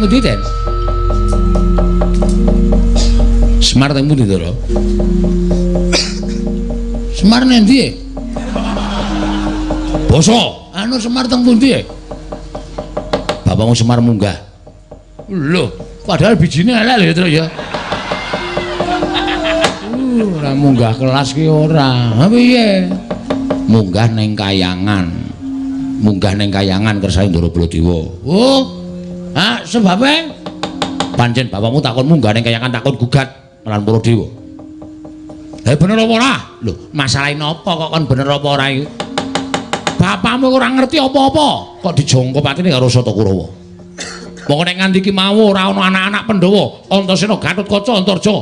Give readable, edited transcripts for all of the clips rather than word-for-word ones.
pundi, Den? Semar teng pundi, Ndara? Semar nang ndi? Basa, anu Semar teng pundi? Bapakmu Semar munggah. Lho, padahal bijine elek lho, Tru ya. Ora munggah kelas ki ora. Ha piye? Munggah ning kayangan. Munggah ning kayangan kersane Ndara Baladewa. Oh. Ha, sebabe pancen bapakmu takon munggah ning kayangan takon gugat lan Baladewa. Bener apa ora? Lho, masalahe napa kok kon bener apa ora iki? Bapakmu ora ngerti apa-apa, kok dijongkop atine karo Sata Kurawa. Monggo nek nganti iki mau ora ana anak-anak Pandhawa, Antasena, Gatotkaca, Antarja,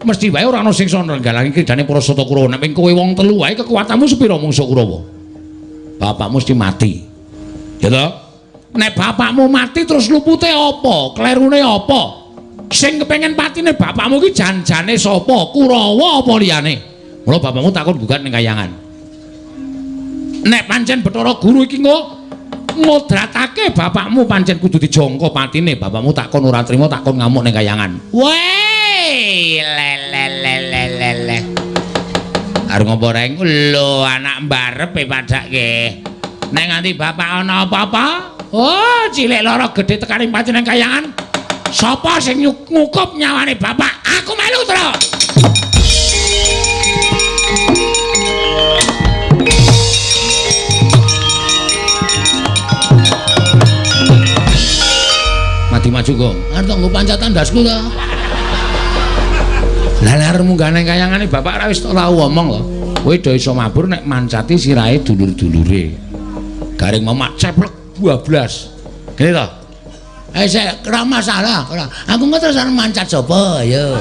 mesti wae ora ana sing iso nrenggalangi kridane para Sata Kurawa. Nek kowe wong telu wae kekuatanmu sepira mungsa Kurawa? Bapakmu mesti mati. Ya toh? Nek bapakmu mati terus lupute apa? Klerune apa? Sing kepengin patine bapakmu ki jan-jane sapa? Kurawa apa liyane? Mula bapakmu takon gugat ning kayangan. Nek pancen Bathara Guru iki ngodratake bapakmu pancen kudu dijangka patine, bapakmu takon ora trima takon ngamuk ning kayangan. Wei, le. Arep ngopo reng? Lho, anak mbarepe padake. Nek nganti bapak ana apa-apa? Oh, cilik lara gedhe tekaning pancen ning kayangan. Sapa sing ngukup nyawane bapak? Aku melu, Tru. Mati maju kok. Arep nggo pancatan ndasku ta. Lah nek arep munggah ning kayangane bapak ra wis tau omong lho. Kowe do iso mabur nek mancati sirahe dulur-dulure. Garing mamak ceplek 12. Ngene to? Sik ora masalah, ora. Aku engko terus arep mancat sapa, ayo.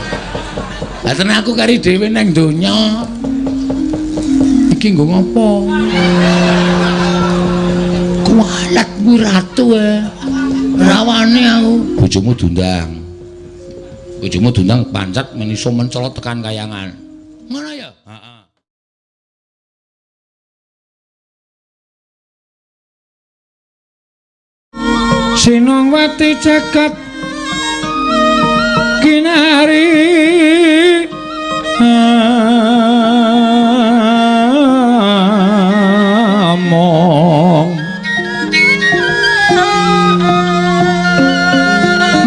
Lah tenan aku kari dhewe ning donya. Iki nggo ngopo? Kualat kuwi ratu Rawane aku. Bojomu dundang. Bojomu dundang pancat meniso mencolot tekan kayangan. Ngono ya? Heeh. Sinongwati jagat kinari among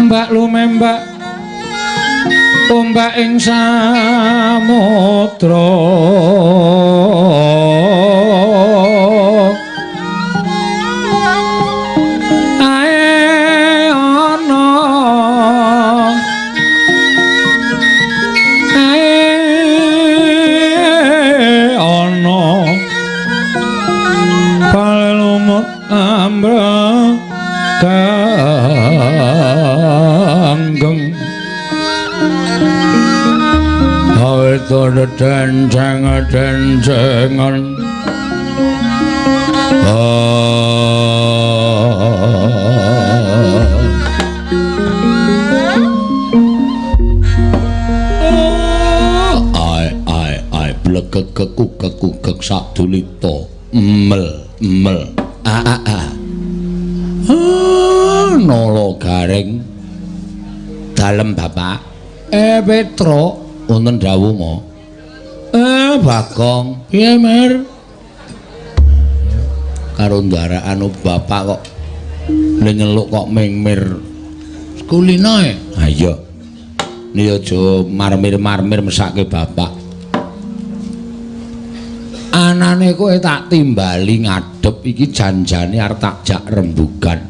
mbak lumembak ombak ing samudra dencengan ai blegegek sak dulita mel nolo garing dalem bapak Petro wonten dawuh Bagong piye Mir karo ndaraan bapak kok nyeluk kok mingmir kulino ha iya ni aja marmir-marmir mesake bapak anane kowe tak timbali ngadep iki janjane arep tak jak rembugan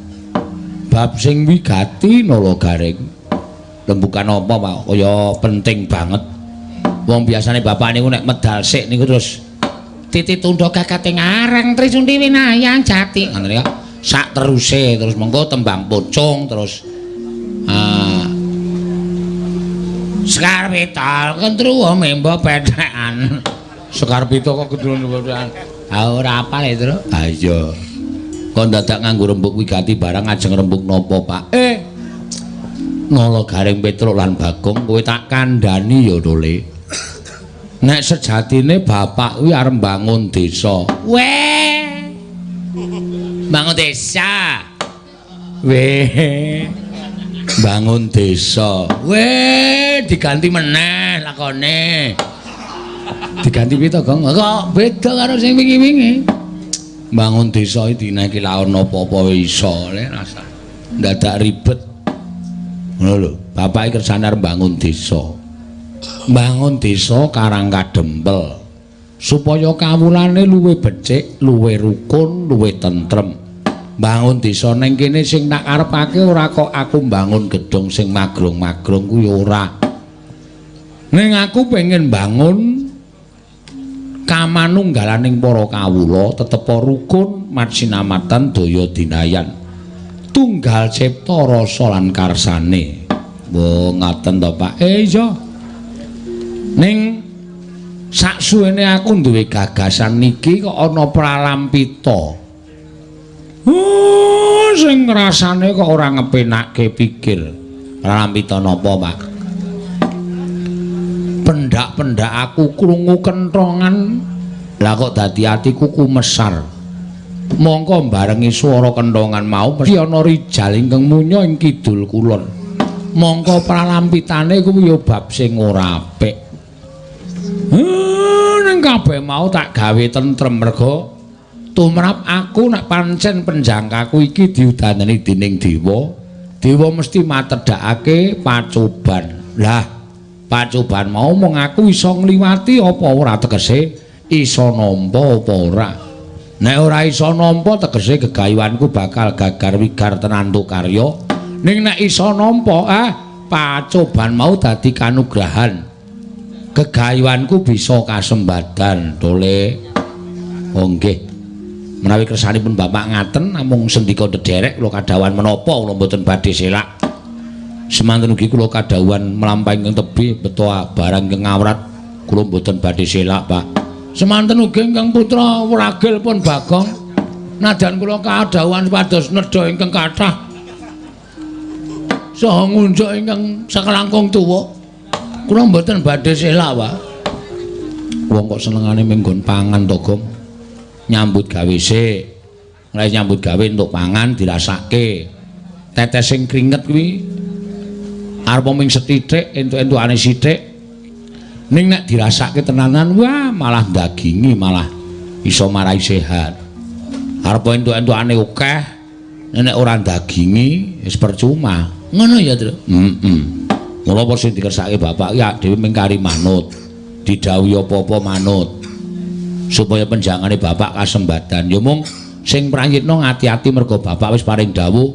bab sing wigati nala garing rembugan apa Pak kaya penting banget. Wong biasane bapak niku nek medal sik niku terus titi tundha kakate ngareng Trisundi Winayang Jati ngoten ya. Sak teruse terus mengko tembang pocong terus Sekar Pita kentru membo pethekan. Sekar Pita kok kentru pethekan. Ha ora apal itu lho. Ha iya. Kok dadak nganggo rembug wigati barang ajeng rembug napa Pak? Nala Garing Petruk lan Bagong kowe tak kandhani ya Dole. Nek sejatine bapak kuwi arep bangun desa. Weh. Bangun desa. Weh. Bangun desa. Weh, diganti meneh lakone. Diganti pita, Gong? Kok beda karo sing wingi-wingi. Bangun desa iki dinaiki laon apa-apa iso le rasa. Ndadak ribet. Ngono lho, bapak iki kersane arep bangun desa. Bangun desa karang kadempel. Supaya kawulane luwih becik, luwih rukun, luwih tentrem. Bangun desa ning kene sing tak karepake ora kok aku bangun gedung sing magrong-magrong kuwi ora. Ning aku pengen bangun kamanunggalaning para kawula tetep rukun matsinamatan daya dinayan. Tunggal cipta rasa lan karsane. Wo ngoten to, Pak. Iya. Ning saksuwene aku duwe gagasan niki kok ana pralampita. Sing rasane kok ora ngepenakke pikir. Pralampita napa, Pak? Pendak-pendak aku krungu kentrongan. Lah kok dadi atiku kumesar. Mongko barengi swara kentrongan mau mesti ana rijal ingkang munya ing kidul kulon. Mongko pralampitane kuwi ya bab sing ora apik. Nang kabeh mau tak gawe tentrem merga tumrap aku nek pancen penjangkaku iki diudanani dening dewa. Dewa mesti matedhakake pacoban. Lah, pacoban mau mung aku iso ngliwati apa ora tegese iso nampa apa ora. Nek ora iso nampa tegese gegayuhanku bakal gagar wigar tenantu karya. Ning nek iso nampa pacoban mau dadi kanugrahan. Gegayuhanku bisa kasembadan tole. Oh nggih. Menawi kersanipun Bapak ngaten namung sendika dederek kula kadhawan menapa kula mboten badhe selak. Semanten ugi kula kadhawan mlampahi ing tebih beto barang ingkang ngawrat kula mboten badhe selak, Pak. Semanten ugi ingkang putra Wragil pun Bagong nadyan kula kadhawan supados nedha ingkang kathah saha ngunjuk ingkang sakelangkung tuwa. Kula mboten badhe selak, Pak. Wong kok senengane menggon pangan to, Gong. Nyambut gawe sik. Nek nyambut gawe entuk pangan dirasake. Tetes sing kringet kuwi arep ming sethithik entuk-entukane sithik. Ning nek dirasake tenanan wah malah dagingi malah iso marai sehat. Arep entuk-entukane akeh nek ora dagingi wis percuma. Ngono ya, Tru? Mula apa sing dikersake Bapak ya dhewe ming kari manut. Didhawuhi apa-apa manut. Supaya penjangane Bapak kasembadan. Ya mung sing prayitna ngati-ati merga Bapak wis paring dawuh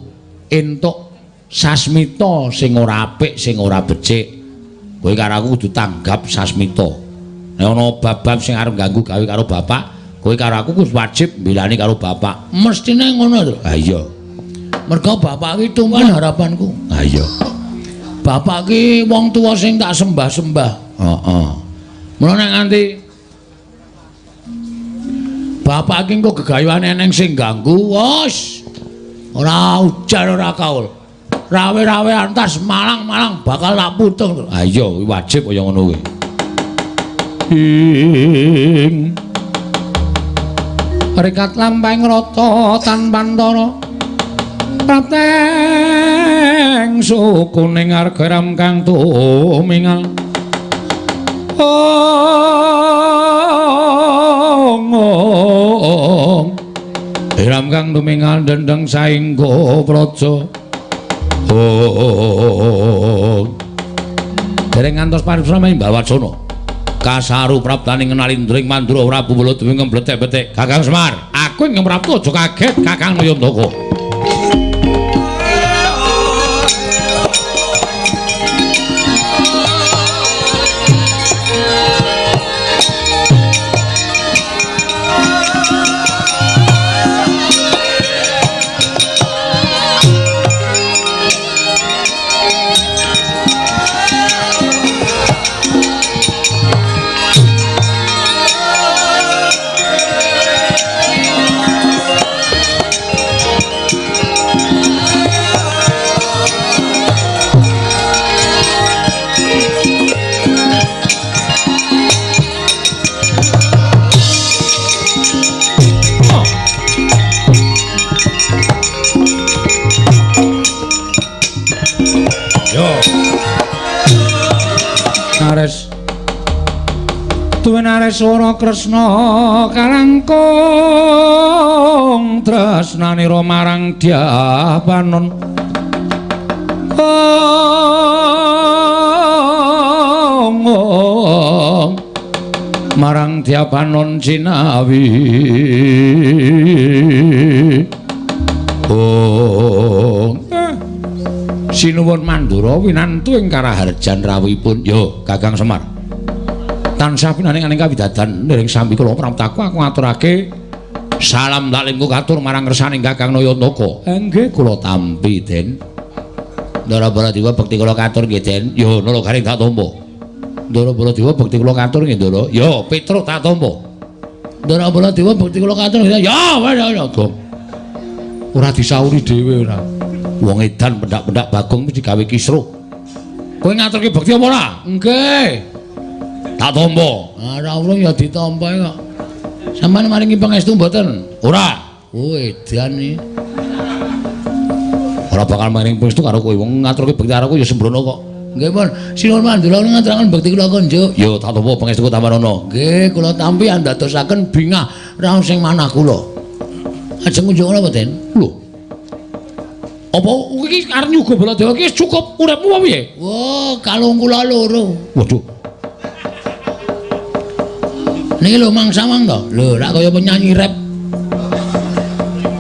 entuk sasmita sing ora apik, sing ora becik. Kowe karo aku kudu tanggap sasmita. Nek ana bab-bab sing arep ganggu gawe karo Bapak, kowe karo aku kudu wajib mbelani karo Bapak. Mestine ngono to. Ha iya. Merga Bapak iki tumpan harapanku. Ha iya. Bapak ki wong tuwa sing tak sembah-sembah. Heeh. Mula nek nganti Bapak iki engko gegayuhane eneng sing ganggu, wos. Ora ujar ora kaul. Rawe-rawe antas malang-malang bakal tak putung. Ha iya wajib kaya ngono kuwi. Ing rekat lampahing rata tanpa antara. Prateng sukuning argaram kang tumingal. Hiram kang tumingal dendeng saengga praja. Dereng ngantos paripurna Mbawacana. Kasaru praptaning ngenalindring Mandura Prabu Baladewa ing bletek-bletek. Kakang Semar, aku ing Prabu aja kaget Kakang Nayantaka. Tuwinare swara Kresna kalangkung tresnanira marang Dyapanon marang Dyapanon Cinawi sinuwun Mandura winantu ing karaharjan rawuhipun yo Kakang Semar tansah pinaning aning kawidadan nering sami kula pramtaku aku ngaturake salam taklimku katur marang kersaning Kakang Nayantaka. Nggih kula tampi Den. Ndara Baladewa bekti kula katur nggih Den. Yo nala garing tak tampa. Ndara Baladewa bekti kula katur nggih Ndara. Yo Petruk tak tampa. Ndara Baladewa bekti kula katur nggih. Ya Dong. Ora disauri dhewe ora. Wong edan pendak-pendak Bagong mesti digawe kisruh. Kowe ngaturke bekti apa ora? Nggih. Tak tampa. Ora urung ya ditampa kok. Sampeyan maringi pangestu mboten? Ora. Oh, edan iki. Ora bakal maring pangestu karo kowe. Wong ngaturke bekti karo kowe ya sembrono kok. Nggih, Pun. Sinuwun Mandura ngaturaken bekti kula kon, Njuk. Ya tak tampa pangestu Tamarana. Nggih, kula tampi andadosaken bingah raos sing manah kula. Ajeng kunjung napa, Den? Lho. Apa iki arep nyuga Baladewa iki cukup uripmu apa piye? Wah, kalung kula loro. Waduh. Niki lho Mang Sawang to. Lho, rak kaya penyanyi rap.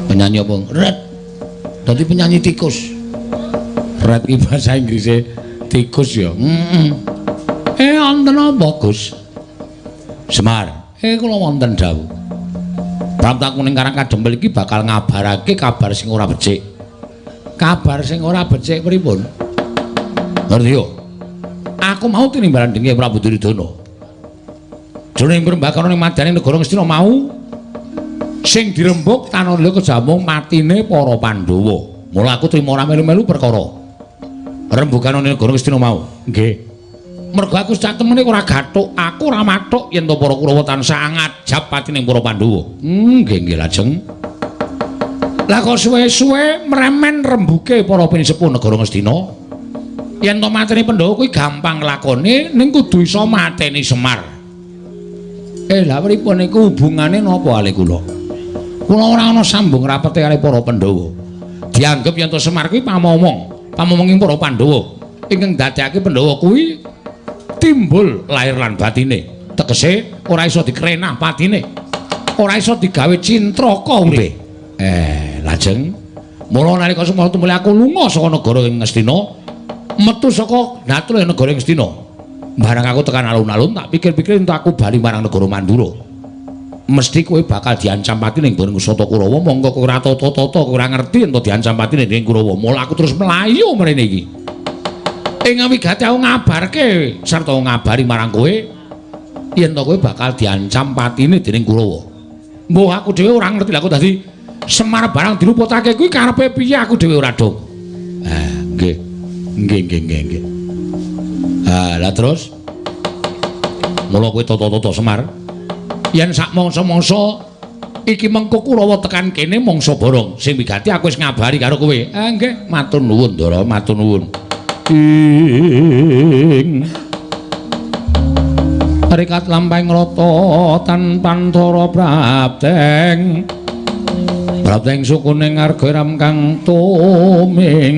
Penyanyi apa? Red. Dadi penyanyi tikus. Red iki bahasa Inggrise tikus ya. Wonten apa, Gus? Semar. Kula wonten dawuh. Pramtaku ning Karang Kadempel iki bakal ngabarake kabar sing ora becik. Kabar sing ora becik pripun? Ngerti yo. Aku mau tinimbalan dengke Prabu Duryudana. Jroning perembakana ning madyaning negara Ngastina mau sing dirembuk tanala kejamung matine para Pandhawa. Mula aku trima ora melu-melu perkara rembukan ning negara Ngastina mau. Nggih. Mergo aku sak temene ora gathuk, aku ora mathuk yen to para Kurawa tansah ngajab patining para Pandhawa. Nggih lajeng. Lah kok suwe-suwe mremen rembuke para pinisepuh negara Ngastina. Yen to mateni Pandhawa kuwi gampang lakone ning kudu iso mateni Semar. Lah pripun niku hubungane napa kalih kula? Kula ora ana sambung rapete kalih para Pandhawa. Dianggep yen to Semar kuwi pamomonging para Pandhawa. Ingkang dadekake Pandhawa kuwi timbul lahir lan batine. Tegese ora iso dikrenah patine. Ora iso digawe cintraka uripe. Lajeng mula nalika semana tumuli aku lunga saka negara Ngastina, metu saka natur negara Ngastina. Barang aku tekan alun-alun tak pikir-pikir entuk aku bali marang negara Mandura. Mesti kowe bakal diancam pati ning Bareng Kusata Kurawa, monggo kowe ora tata-tata kowe ora ngerti entuk diancam pati ning Kurawa. Mula aku terus mlayu mrene iki. Ing wigati aku ngabarke sarta ngabari marang kowe yen to kowe bakal diancam patine dening Kurawa. Mbah aku dhewe ora ngerti lha kok dadi Semar barang diluputake kuwi karepe piye aku dhewe ora dong. Nggih. Nggih. Lah terus mula kowe tata-tata Semar yen sak mangsa-mangsa iki mengko Kurawa tekan kene mangsa borong sing wigati aku wis ngabari karo kowe. Nggih, matur nuwun Ndara, matur nuwun. Rikat lampahing rata tanpa antara prabdeng sukuning arga kang tumingal.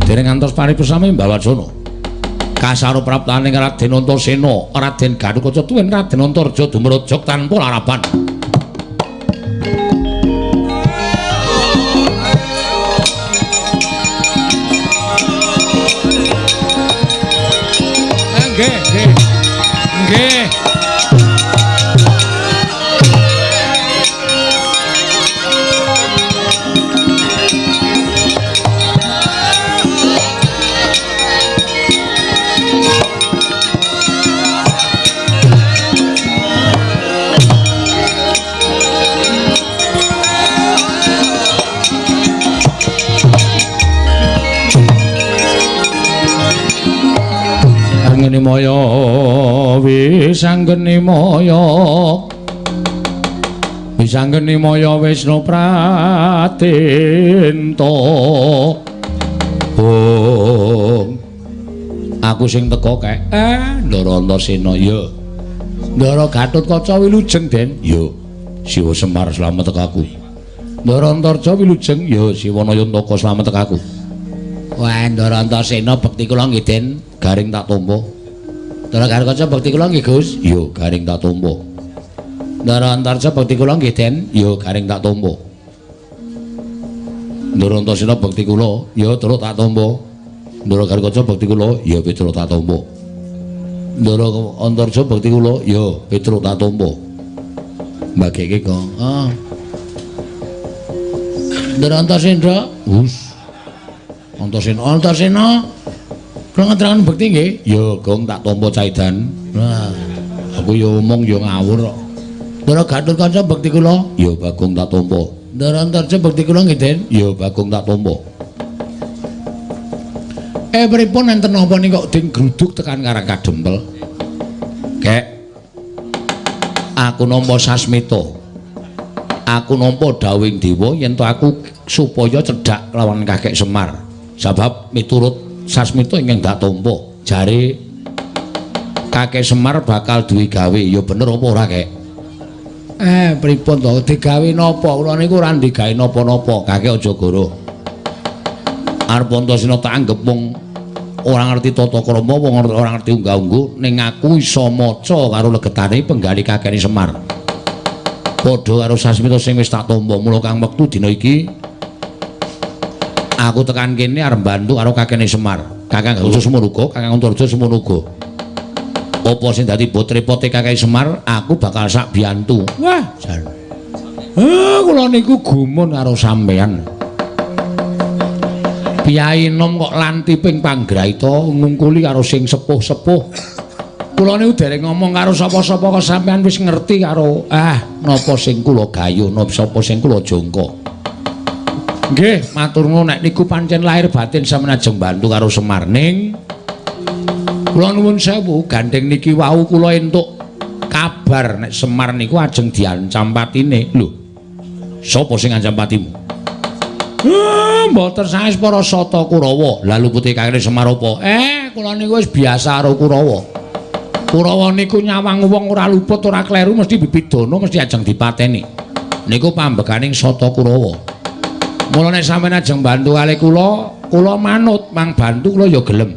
Dereng ngantos paripurna Mbawacana kasaro praptaning Raden Antasena, Raden Ganukaca tuwin Raden Antarja dumrajog tanpa laraban. Nggih. Sanggeni maya wisanggeni maya Wisnu Pratinta. Aku sing teko kek. Ndara Antasena ya. Ndara Gatotkaca wilujeng Den. Ya. Siwa Semar slamet tekaku. Ndara Antarja wilujeng ya Siwa Nayantaka slamet tekaku. Wah, Ndara Antasena bekti kula nggih Den, garing tak tampa. Ndara Gatotkaca bekti kula nggih Gus. Ya, garing tak tampa. Ndara Antarja bekti kula nggih Den, ya garing tak tampa. Ndara Antasena bekti kula ya terus tak tampa. Ndara Gatotkaca bekti kula ya terus tak tampa. Ndara Antarja bekti kula ya terus tak tampa. Mbageke kok. Ndara Antasena, Antasena. Kula ngaturaken bekti nggih. Ya, Gong tak tampa caidan. Nah, aku ya omong ya ngawur kok. Ndara Gatotkaca bekti kula, ya Bagong tak tampa. Ndara Antarja bekti kula nggih, Den. Ya Bagong tak tampa. Pripun enten napa nika kok ding gruduk tekan Karang Kadempel? Kek. Aku nampa sasmita. Aku nampa dawing dewa yen to aku supaya cedhak lawan Kakek Semar. Sebab miturut sasmita ingkang dak tampa, jare Kakek Semar bakal duwe gawe. Ya bener apa ora, Kek? Pripun to? Digawe napa? Kula niku ora digawe napa-napa, Kakek aja goro. Arep Antasena tak anggep wong ora ngerti tata krama, wong ora ngerti unggah-ungguh, ning aku iso maca karo legetane penggali Kakek Semar. Padha karo sasmita sing wis tak tampa. Mula kang wektu dina iki aku tekan kene arep bantu karo Kakek Semar. Kakang khusus semono uga, Kakang Antarja semono uga. Apa sing dadi bot-repote Kakek Semar, aku bakal sak biantu. Wah, jan. Kula niku gumun karo sampean. Piyai nom kok lantiping panggraita ngungkuli karo sing sepuh-sepuh. Kula niku dereng ngomong karo sapa-sapa kok sampean wis ngerti karo napa sing kula gayuh, napa sapa sing kula jangka. Nggih, matur nuwun nek niku pancen lahir batin sampeyan ajeng bantu karo Semar ning kula nuwun sewu gandeng niki wau kula entuk kabar nek Semar niku ajeng diancam patine. Lho. Sapa sing ngancam patimu? Mboten sanes para Sata Kurawa. Lalu putih Kakek Semar apa? Kula niku wis biasa karo Kurawa. Kurawa niku nyawang wong ora luput ora kleru mesti bibidana mesti ajeng dipateni. Niku pambeganing Sata Kurawa. Mula nek sampeyan ajeng bantu kalih kula manut mang bantu kula ya gelem.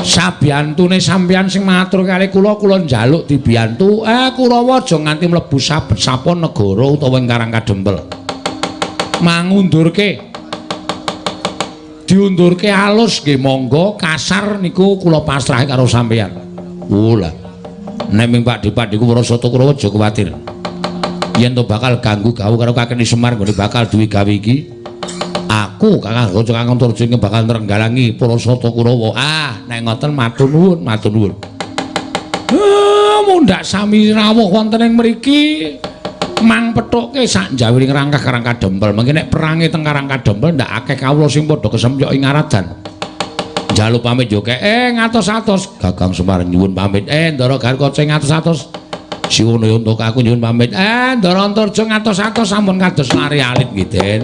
Sabiantune sampeyan sing matur kalih kula njaluk dibiyantu. Kurawa aja nganti mlebu sabet-sapon negara utawa ing Karang Kadempel. Mangundurke. Diundurke alus nggih monggo, kasar niku kula pasrahe karo sampeyan. Lah. Nek ming Pakde-pakde ku para Sata Kurawa aja kuwatir. Yen to bakal ganggu gawe karo Kakek Semar nggone bakal duwe gawe iki. Aku Kakang Antarja bakal nrenggalangi para Sata Kurawa. Nek ngoten matur nuwun, matur nuwun. Mundhak sami rawuh wonten ing mriki. Mang pethuke sak njawiring rangkah Karang Kadempel. Mengki nek perange teng Karang Kadempel ndak akeh kawula sing padha kesemyok ing ngaradan. Njaluk pamit yo kek. Ngatos-atos Kakang Semar nyuwun pamit. Ndara Gatotkaca ngatos-atos. Siwa Nayantaka aku nyuwun pamit. Ndara Antarja ngatos-atos sampun kados lari alit nggih, Den.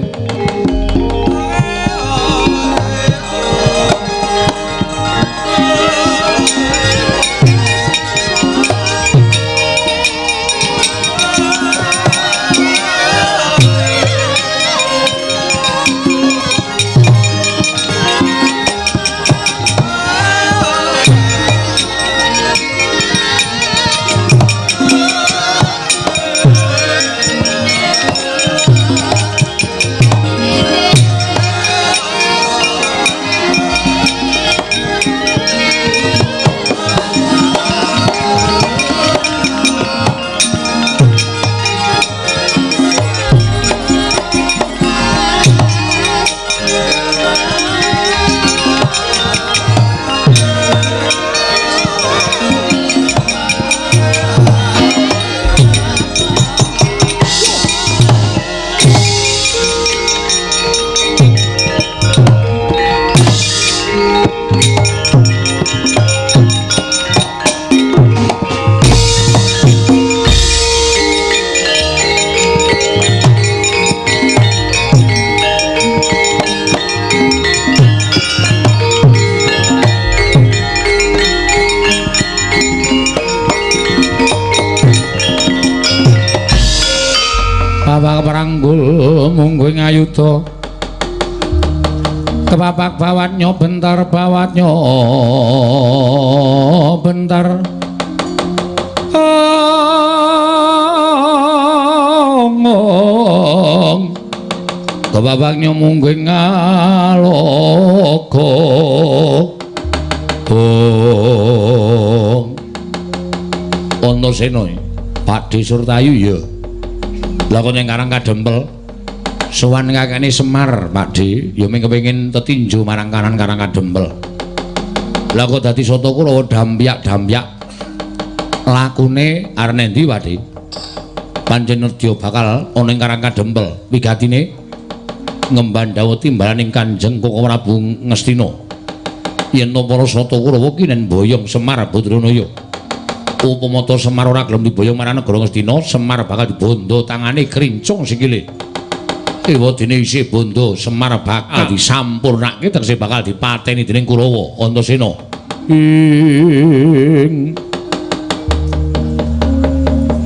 ayuda kepapak bawatnya bentar bentar kepapaknya mungging ngaloka Antasena Pakde Surtayu ya lha kok ning Karang Kadempel sowan kakene Semar Pakde ya mung kepengin tetinju marang Karang Kadempel lha kok dadi Sata Kurawa dampyak lakune arep endi Pakde pancen nedya bakal ana ing Karang Kadempel wigatine ngemban dawuh timbalaning Kanjeng Koko Prabu Ngastina yen para Sata Kurawa ki nen boyong Semar Badranaya upama ta Semar ora gelem diboyong marang negara Ngastina Semar bakal dibondo tangane krincung sikile ewadene isih bondo Semar bakal disampurnake tegese bakal dipateni dening Kurawa Antasena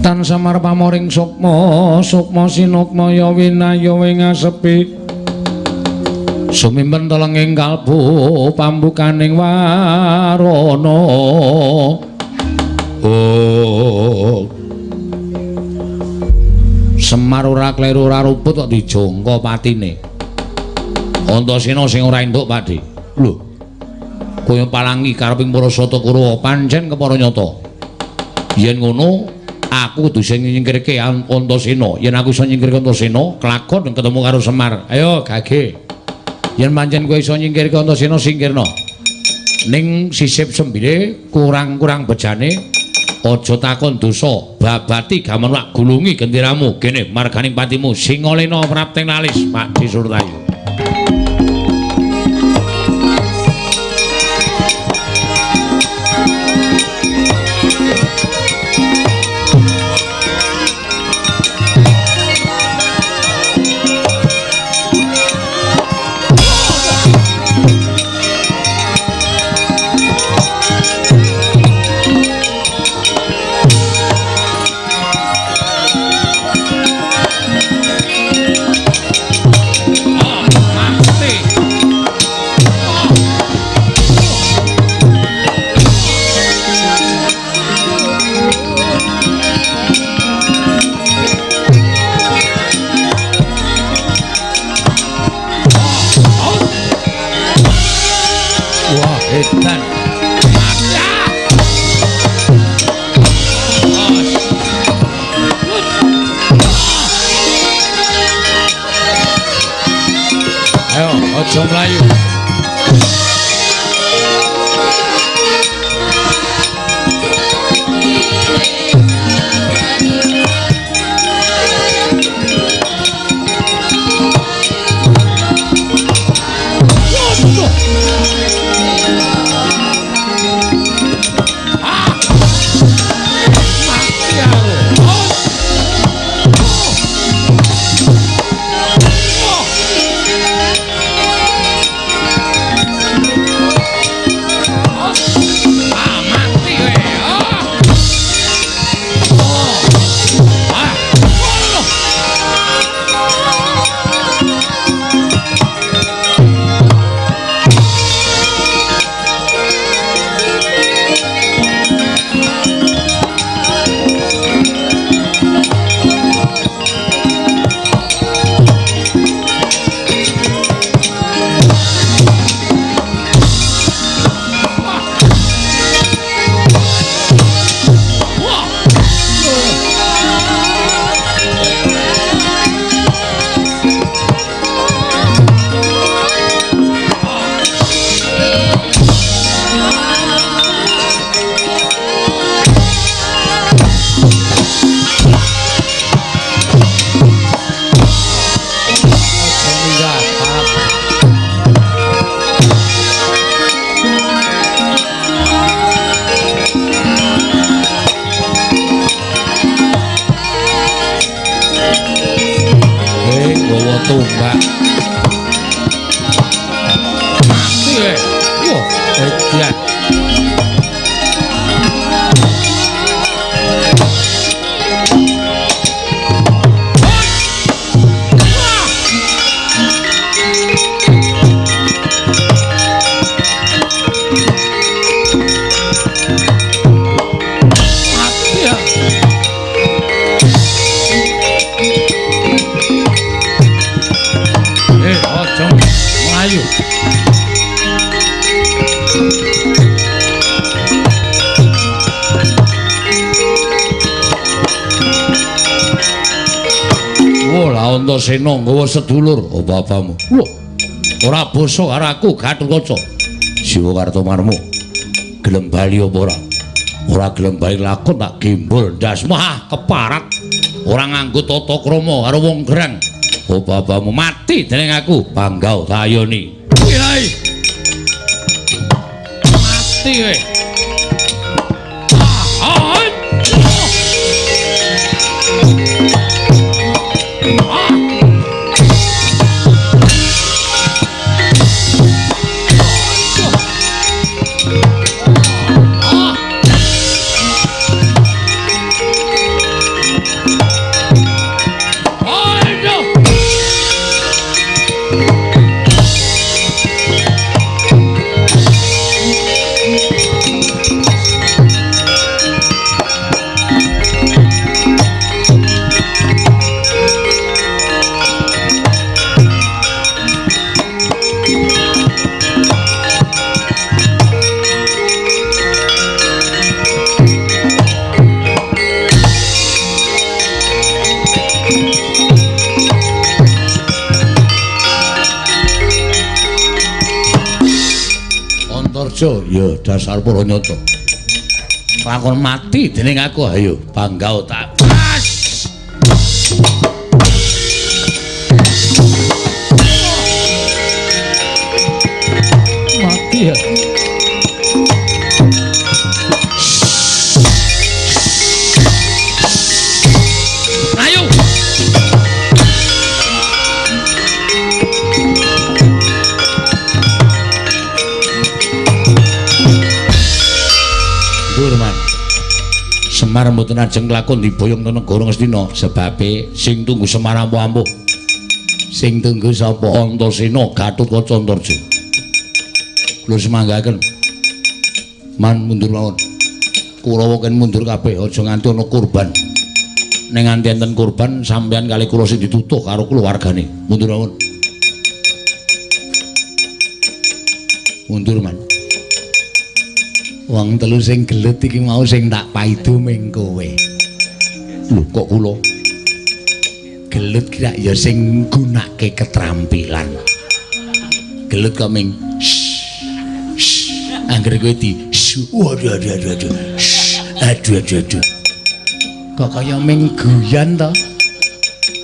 tan Semar pamoring sukma sinukma ya winaya wing asepi sumimpen telenging kalbu pambukaning warana Semar ora kleru ora ruput kok dijangka patine Antasena sing ora entuk Pakde lho kaya palangi kareping para Sata Kurawa pancen kepara nyata yen ngono aku kudu sing nyingkirke Antasena yen aku iso nyingkirke Antasena kelakon ketemu karo Semar ayo gage yen pancen kowe iso nyingkirke Antasena singkirna ning sisip sembire kurang-kurang bejane aja takon dosa babati gaman wak gulungi genderamu kene marganing patimu Singalena prapting lalis Pakde Surtayu aja mlayu tumbak mati wah hebat Antasena nggawa sedulur bapakmu. Lho, ora basa karo aku Gatotkaca. Siwa Kartomarmo. Gelem bali apa ora? Ora gelem bali lakon tak gembol ndas. Wah, keparat. Ora nganggo tata krama karo wong gerang. Bapakmu mati dening aku, Panggau Tayoni. Kiai. Mati kowe. Ya dasar para nyata. Lakon mati dening aku, ayo Panggau tak pas. Mati ya. Ayo. Semar mboten ajeng lakon diboyong nang negara Ngastina sebabe sing tunggu Semar ampuh-ampuh. Sing tunggu sapa? Antasena Gatotkaca Antarja. Kula semanggaken. Man mundur mawon. Kurawa ken mundur kabeh aja nganti ana kurban. Ning nganti enten kurban sampeyan kali kula sing ditutuh karo keluargane. Mundur mawon. Mundur man. Wong telu sing gelut iki mau sing tak paido ming kowe. Lho kok kula gelut kira ya sing nggunakake ketrampilan. Gelut kok ming anggere kowe di waduh aduh kok kaya ming guyan to.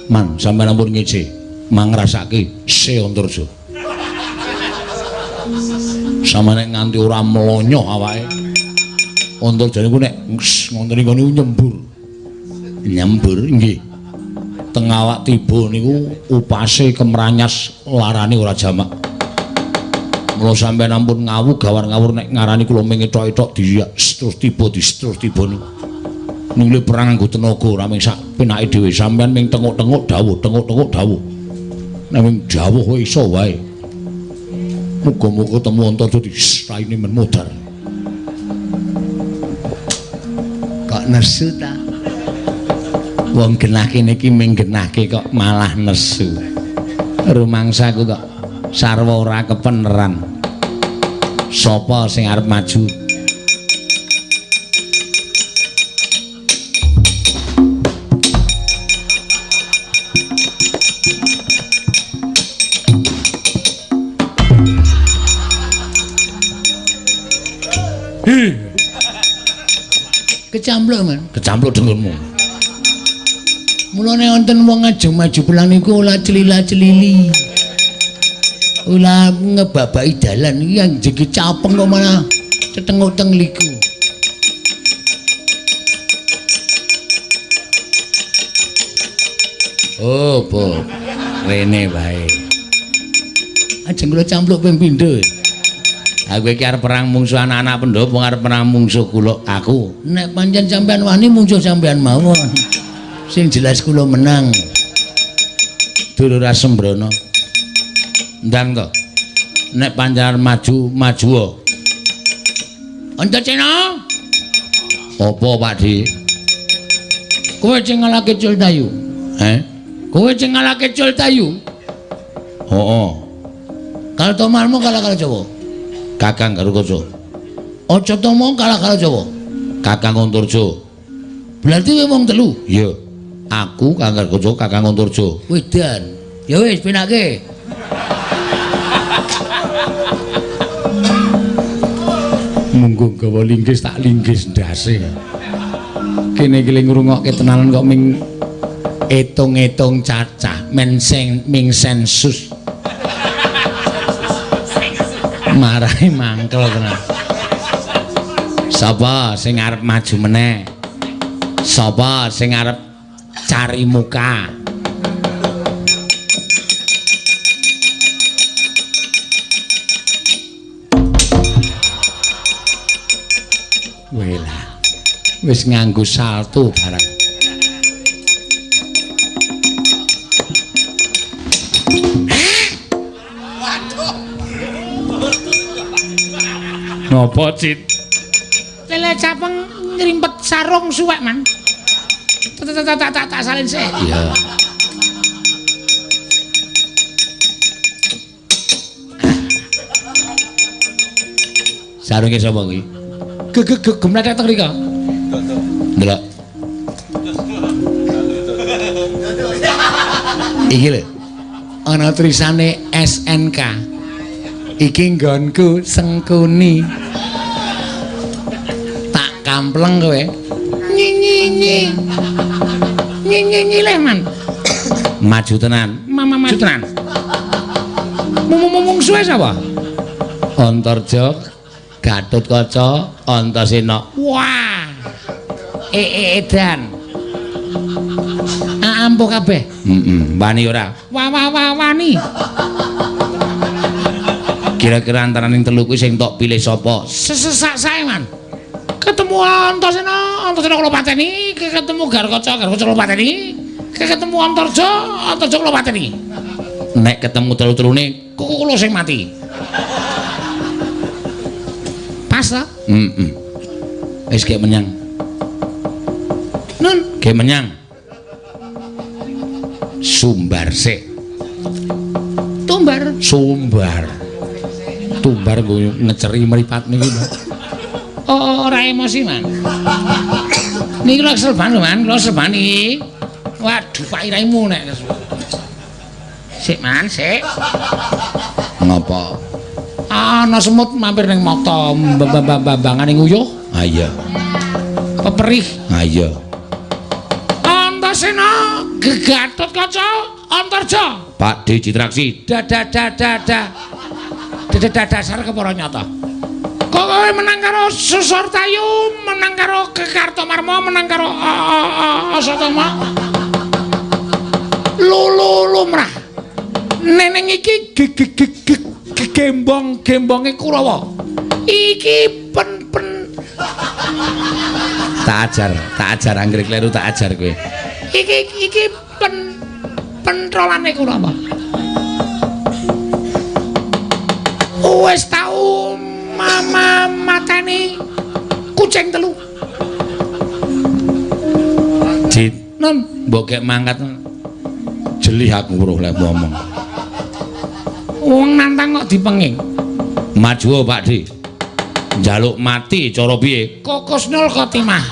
Man sampeyan ampun ngece mangrasake se Antarja. Samane nganti ora mlonyoh awake. Antarja niku nek ngonten niku nyembur. Nyembur nggih. Teng awak tiba niku upase kemranyas larane ora jamak. Mula sampeyan ampun ngawu gawar-ngawur nek ngarani kula mengetok-etok diriak terus tiba niku. Niku perang nganggo tenaga ora mung sak penake dhewe. Sampeyan ming tenguk-tenguk dawuh, tenguk-tenguk dawuh. Nek ming dawuh kowe iso wae. Muga-muga temu Antarja raine men modar. Kok nesu ta? Wong genahke niki ming genahke kok malah nesu. Rumangsaku kok sarwa ora kepeneran. Sapa sing arep maju? Kecampluk man, kecampluk dengunmu. Mulane wonten wong ajeng maju pulang niku ora celila-celili. Ora ngebabaki dalan iki anjing capeng kok malah cetengok-teng liku. Oh, po. Rene wae. Ajeng kula campluk ping pindho. Aku iki arep perang mungsuh anak-anak pendopo arep perang mungsuh kula aku. Nek pancen sampean wani mungsuh sampean mawon. Sing jelas kula menang. Dulur Asembrono. Ndang to. Nek pancen maju wae. Antasena. Apa Pakdi? Kowe sing ngalahke Cultayu. Kowe sing ngalahke Cultayu? Heeh. Kaltomarmu kalah karo Jawa. Kakang Gatotkaca. Aja tomo kalah karo Jawa. Kakang Antarja. Berarti kowe wong telu? Iya. Aku Kakang Gargojo, Kakang Antarja. Wedan. Ya wis penake. Munggo gawa linggis tak linggis ndase. Kene iki ngrungokke tenanan kok ming etung-etung cacah ming sensus. Marahi mangkel tenan. Sapa sing arep maju meneh? Sapa sing arep cari muka? Wela. Wis nganggo salto barang. Waduh. Ngopo, Cit? Lele capeng ngrimpet sarung suwek, Man. Tak salin sik. Iya. Sarunge sapa kuwi? Gemletek teng mriko. Ndelok. Iki lho. Ana tulisane SNK. Iki nggonku Sengkuni. Tak kampleng kowe. Nyi. Nyi le, Man. Maju tenan. Maju tenan. Mung suwe sapa? Antarja, Gatotkaca, Antasena. Wah. Edan. Ampuh kabeh. Wani ora? Wani. Kira-kira antaraning telu kuwi sing tok pilih sapa? Sae, Man. Ketemu Antasena kula pateni, ketemu Gargoca kula pateni, ketemu Antarja kula pateni. Nek ketemu telu-telune kula sing mati. Pas ta? Wis gek menyang. Nun, Gek menyang. Sumbar sik. Tumbar. Tumbar nggo ngeceri mripat niki. Ora emosi, Man. Niki lho serban lho, Man. Kula serban iki. Waduh, Pak Iraimu nek. Sik, Man, sik. Ngapa? Ana semut mampir ning mata bambangan ning uyuh. Ha iya. Peperih. Ha iya. Antasena, Gatotkaca, Antarja. Pak D Citraksi. Dasar kepara nyata. Kok kowe menang karo Susortayu, menang karo Kartomarma, menang karo Asatama. Lumrah. Neneng iki gembonge Kurawa. Iki pen Tak ajar anggrek kleru tak ajar kowe. Iki pentrolane Kurawa. Wis tau mateni kucing telu. Jit, Nun, mbok gek mangkat jelih aku weruh lek ngomong. wong nantang kok dipenging. Maju Pak D. Njaluk mati cara piye? Kokusnul Khotimah.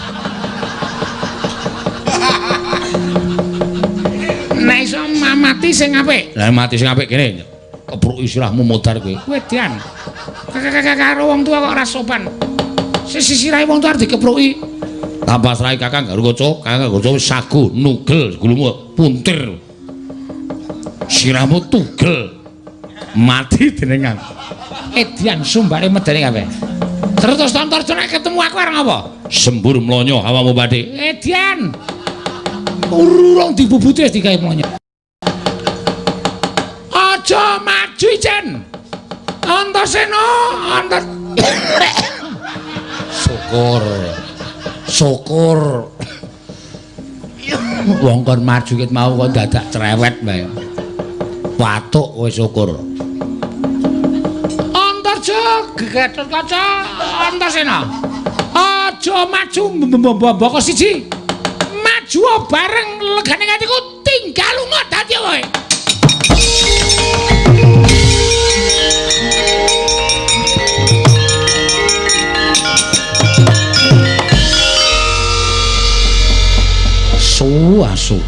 Nek iso mati sing apik. Lah mati sing apik kene. Kepruk istilahmu modar kowe. Wedan. Karo wong tua kok ora sopan. Sisirahe wong tua dikepruki. Tanpa serai Kakang Gargoca wis sagu, nugel, gulumu puntir. Sirahmu tugel. Mati denengan. Edian sumbare medeni kabeh. Terus Antarja nek ketemu aku arep ngapa? Sembur mlonyo awamu Pakde. Edian. Urung dibubuti wis digawe mlonyo. Aja maju Ijen. Antasena, Syukur. Wong kon maju ket mau kok dadak cerewet bae. Watuk kowe syukur. Antarja, Gatotkaca, Antasena. Aja maju mboko siji. Maju bareng legane atiku tinggal lunga dadi kowe. Asu.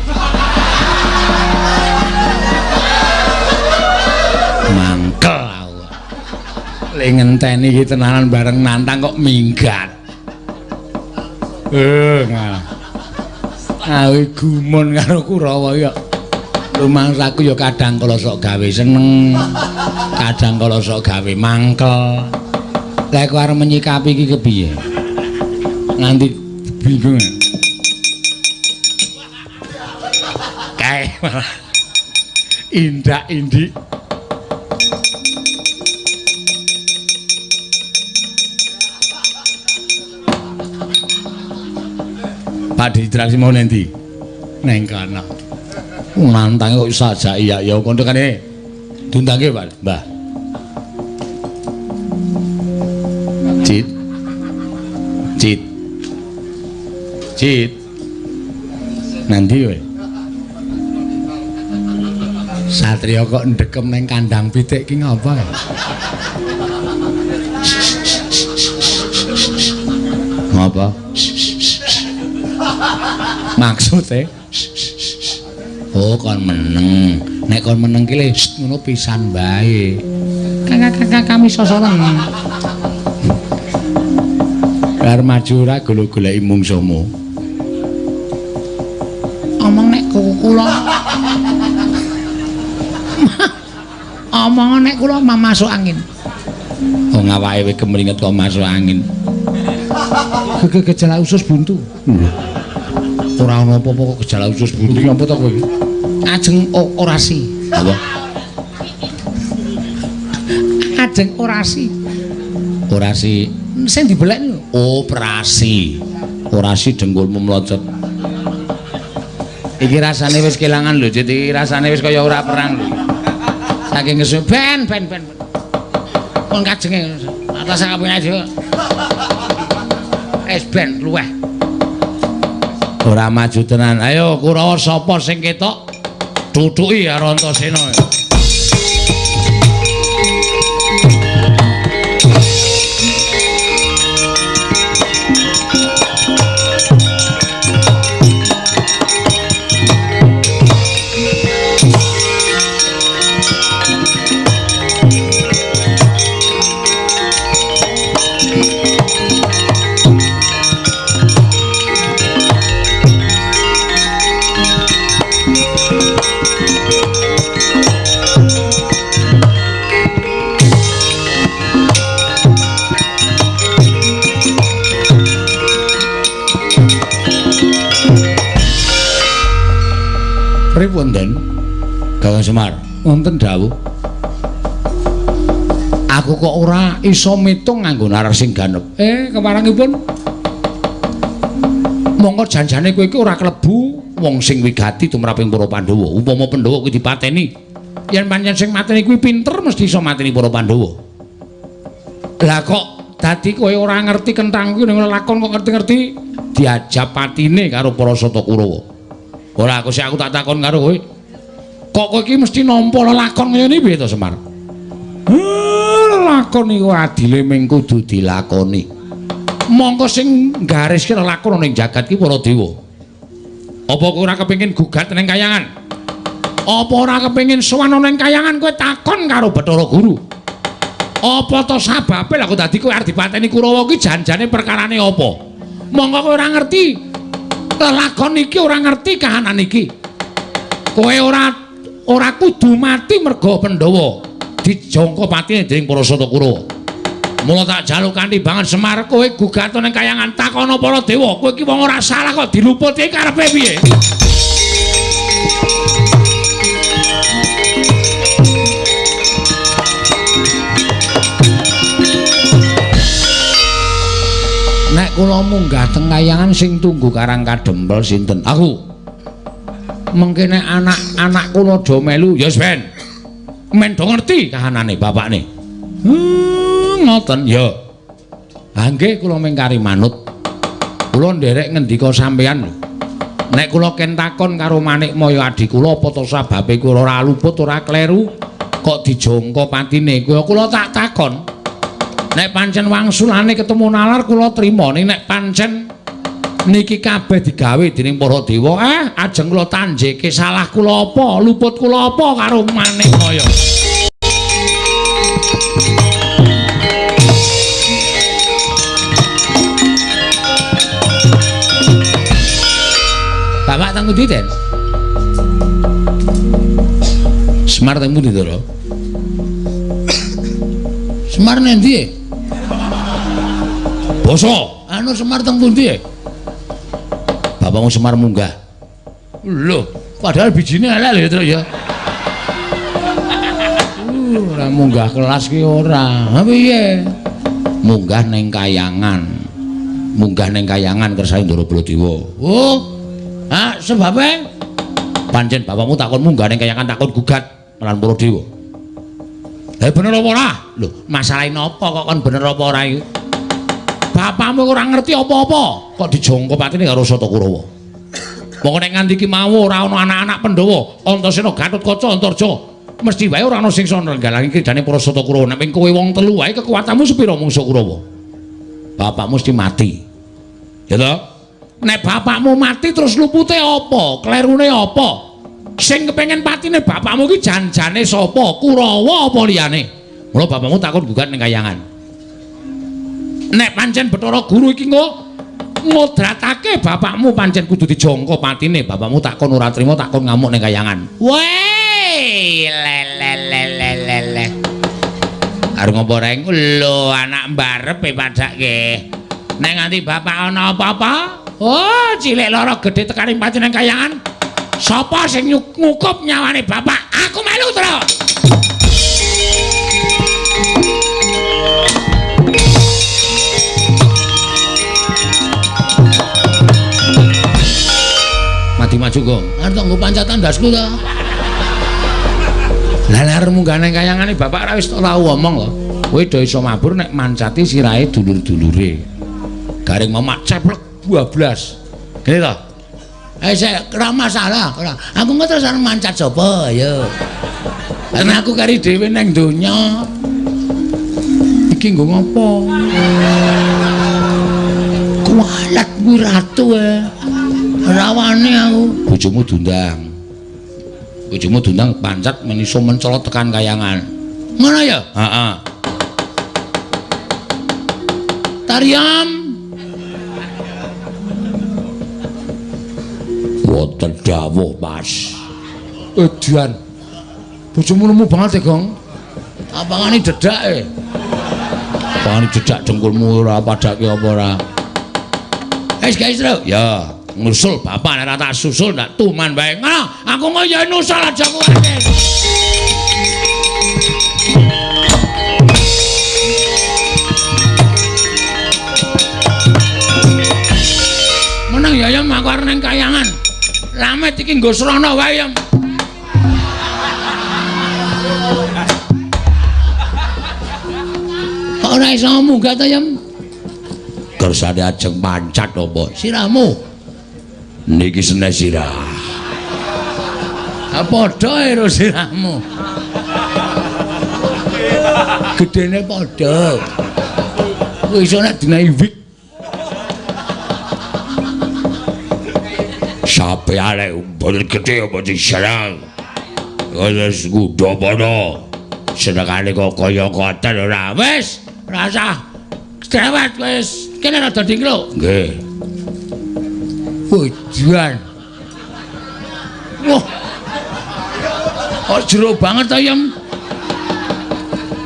Lek ngenteni iki tenanan bareng nantang kok minggat. Awe gumun karo Kurawa ya. Rumangsaku ya kadang kala sok gawe seneng, kadang kala sok gawe mangkel. Lek kowe arep menyikapi iki kepiye? Nganti bingung. Kae indak-indik. Pak ditraksi mau nanti neng kana nantang kok saja iya ya kono kan diundangke Pak Mbah Cit nanti we Satria kok ndekem neng kandang pitik ki ngapa ya ngapa maksudnya oh kon meneng nek kon meneng ki le ngono pisan bae kakak kami sosoran karo maju ora golek-goleki mungsuhmu omong nek kula omong nek kula masuk angin oh ngawake kowe kemringet kok masuk angin gejala usus buntu ora ana apa-apa kok gejala usus buntu apa to kowe iki ajeng orasi apa ajeng orasi sing dibelek operasi dengkulmu mlocot iki rasane wis kelangan lho jadi rasane wis kaya ora perang lho saking ngesu ben kon kajenge atas kabeh aja es ben luweh ora maju tenan ayo Kurawa sapa sing ketok duduki karo Antasena wonten Kakang Semar wonten dawuh aku kok ora iso mitung nganggo nalar sing ganep keparangipun monggo janjane kowe iki ora klebu wong sing wigati tumraping para Pandhawa upama Pandhawa kuwi dipateni yen pancen sing mateni kuwi pinter mesti iso mateni para Pandhawa lah kok dadi kowe ora ngerti kentang kuwi ning lakon kok ngerti-ngerti diajab patine karo para Sata Kurawa ora aku tak takon karo kowe. Kok kowe iki mesti nampa lakon ngene piye to Semar? Lakon iku adile ming kudu dilakoni. Monggo sing gariske lakon ning jagat iki para dewa. Apa kowe ora kepengin gugat ning kayangan? Apa ora kepengin sowan ning kayangan kowe takon karo Bathara Guru? Apa to sababe lha kok dadi kowe arep dipateni Kurawa iki janjane perkarane apa? Monggo kowe ora ngerti lakon iki ora ngerti kahanan iki. Kowe ora kudu mati merga Pandhawa dijangka patine dening para Sata Kurawa. Mula tak jaluk kanthi banget Semar kowe gugaton ning kayangan takono para dewa. Kowe iki wong ora salah kok diluputi karepe piye? Nek kula munggah teng kayangan sing tunggu karang kadempel sinten? Aku. Mengkene anak-anak kula do melu, ya wis ben. Men do ngerti kahanane bapakne. Ngoten ya. Ha nggih kula mengkari manut. Kula nderek ngendika sampeyan lho. Nek kula ken takon karo Manikmaya adik kula apa to sababe kula ora luput ora kleru kok dijangka patine kula tak takon. Nek pancen wangsulane ketemu nalar kula trima ning nek pancen niki kabeh digawe dening para dewa ajeng kula tanjeke salah kula apa luput kula apa karo Manikmaya pundi, Den? Semar teng pundi, Ndara? Semar nang ndi? Basa, anu Semar teng pundi? Bapakmu Semar munggah. Lho, padahal bijine elek lho, Tru ya. Ora munggah kelas ki ora. Ha piye? Munggah ning kayangan. Munggah ning kayangan kersane Ndara Baladewa. Oh. Ha, sebabe pancen bapakmu takon munggah ning kayangan takon gugat lan Baladewa. Bener apa ora? Lho, masalahe napa kok kon bener apa ora iki? Bapakmu ora ngerti apa-apa, kok dijongko patine karo Sata Kurawa. Wong nek nganti iki mau ora ana anak-anak Pandhawa, Antasena, Gatotkaca, Antarja, mesti wae ora ana sing iso nenggalangi kidane para Sata Kurawa. Nek kowe wong telu wae kekuatanmu sepira mungsuh Kurawa? Bapakmu mesti mati. Ya toh? Nek bapakmu mati terus lupute apa? Klerune apa? Sing kepengin patine bapakmu iki janjane sapa? Kurawa apa liyane? Mula bapakmu takon gugat ning kayangan. Nek pancen Bathara Guru iki ngodratake bapakmu pancen kudu dijongko patine, bapakmu takon ora trima takon ngamuk ning kayangan. Wei, le. Arep ngopo reng? Lho, anak mbarepe padake. Nek nganti bapak ana apa-apa, oh, cilik lara gedhe tekaning patine ning kayangan. Sapa sing ngukup nyawane bapak? Aku melu, Tru. Maju kok. Arep nggo pancatan ndasku ta. Lah arep munggah nang kayangane bapak ra wis tau omong lho. Kowe do iso mabur nek mancati sirahe dulur-dulure. Garing mamak ceplek 12. Ngene to? Sik ora masalah, ora. Aku engko terus arep mancat sapa ya. Karena aku kari dhewe nang donya. Iki nggo ngopo? Kualat kuwi ratu rawane aku. Bojomu dundang pancat meniso mencolot tekan kayangan. Ngono ya? Heeh. Tariam. Wonten dawuh, Mas. Edian. Bojomu nemu banget ya, Gong. Apangane dedake? Apangane jedak dengkulmu ora padake apa ora? Guys, Tru. Ya. Nusul bapak nek ora tak susul ndak tuman bae. Ngono, aku kok ya nusul aja kuwate. Menang ya Yam aku arep ning kayangan. Lamet iki nggo srana wae Yam. Ora iso munggah ta Yam? Kersane ajeng mancat apa? Sirahmu. Niki senes sirah. Padha karo sirahmu. Gedene padha. Kowe iso nek dinahi wik. Sape ale umbul gede apa diserang. Wis kudu padha. Senengane kok kaya koten ora. Wis, ora usah. Cerewet wis. Kene rada dinglo. Nggih. Hujan. Wah. Kok jero banget ta, Yam?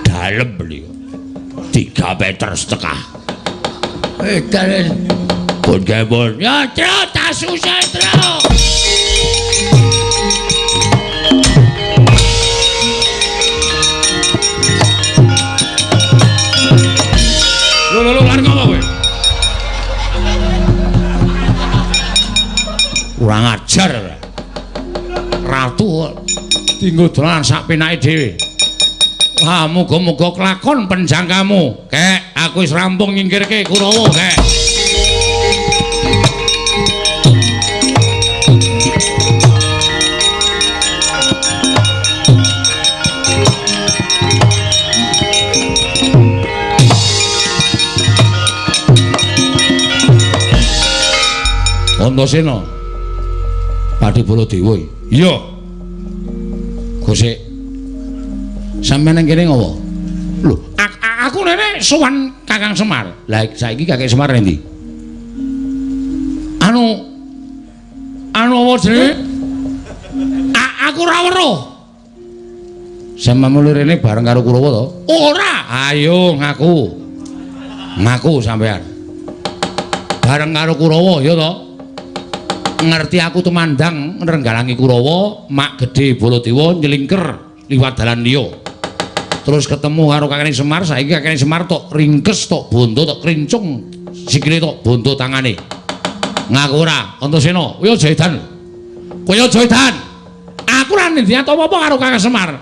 Dalem beliau. 3 meter setengah. Dalem. Pun kebon. Ya, Tru, tak susah, Tru. Lho, lari ngapa kowe? Kurang ajar. Ratu tinggal dolan sak penake dhewe. Ah, muga-muga kelakon penjangkamu. Kek, aku wis rampung nyingkirke Kurawa, kek. Antasena. Pati Baladewa. Iya. Gosek. Sampeyan nang kene ngopo? Lho, aku rene sowan Kakang Semar. Lah saiki Kakek Semar endi? Anu Kurawa jenenge? Aku ora weruh. Sampeyan muli rene bareng karo Kurawa to? Ora. Ayo ngaku. Ngaku sampean. Bareng karo Kurawa ya to? Ngerti aku tumandang nrenggalangi Kurawa, mak gedhe Baladewa nyelingker liwat dalan liya. Terus ketemu karo Kakene Semar, saiki Kakene Semar tok ringkes tok bondo tok krincung sikile tok bondo tangane. Ngaku ora, Antasena, kowe aja edan. Kowe aja edan. Aku ora ndini apa-apa karo Kakang Semar.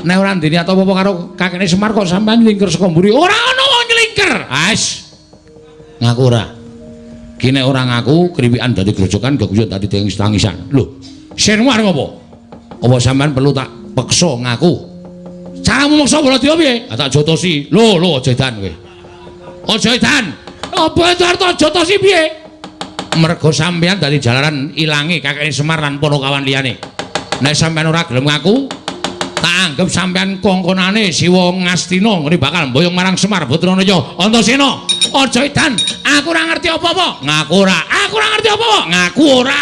Nek ora ndini apa-apa karo Kakene Semar kok sampean nyelingker saka mburi. Ora ana wong nyelingker. Ais. Ngaku ora. Ki nek ora ngaku kriwikan dadi grojokan geguyon dadi tangisan. Lho, Senwar ngopo? Apa sampean perlu tak peksa ngaku? Caramu maksa Baladewa piye? Tak jotosi. Lho, aja edan kowe. Aja edan. Apa arep jotosi piye? Mergo sampean dadi jalaran ilange Kakene Semar lan Ponokawan liyane. Nek sampean ora gelem ngaku, tak anggap sampean kongkonane Siwa Ngastina ngene bakal mboyong marang Semar Batranaya. Antasena, aja edan. Aku ora ngerti apa-apa. Ngaku ora. Aku ora ngerti apa-apa. Ngaku ora.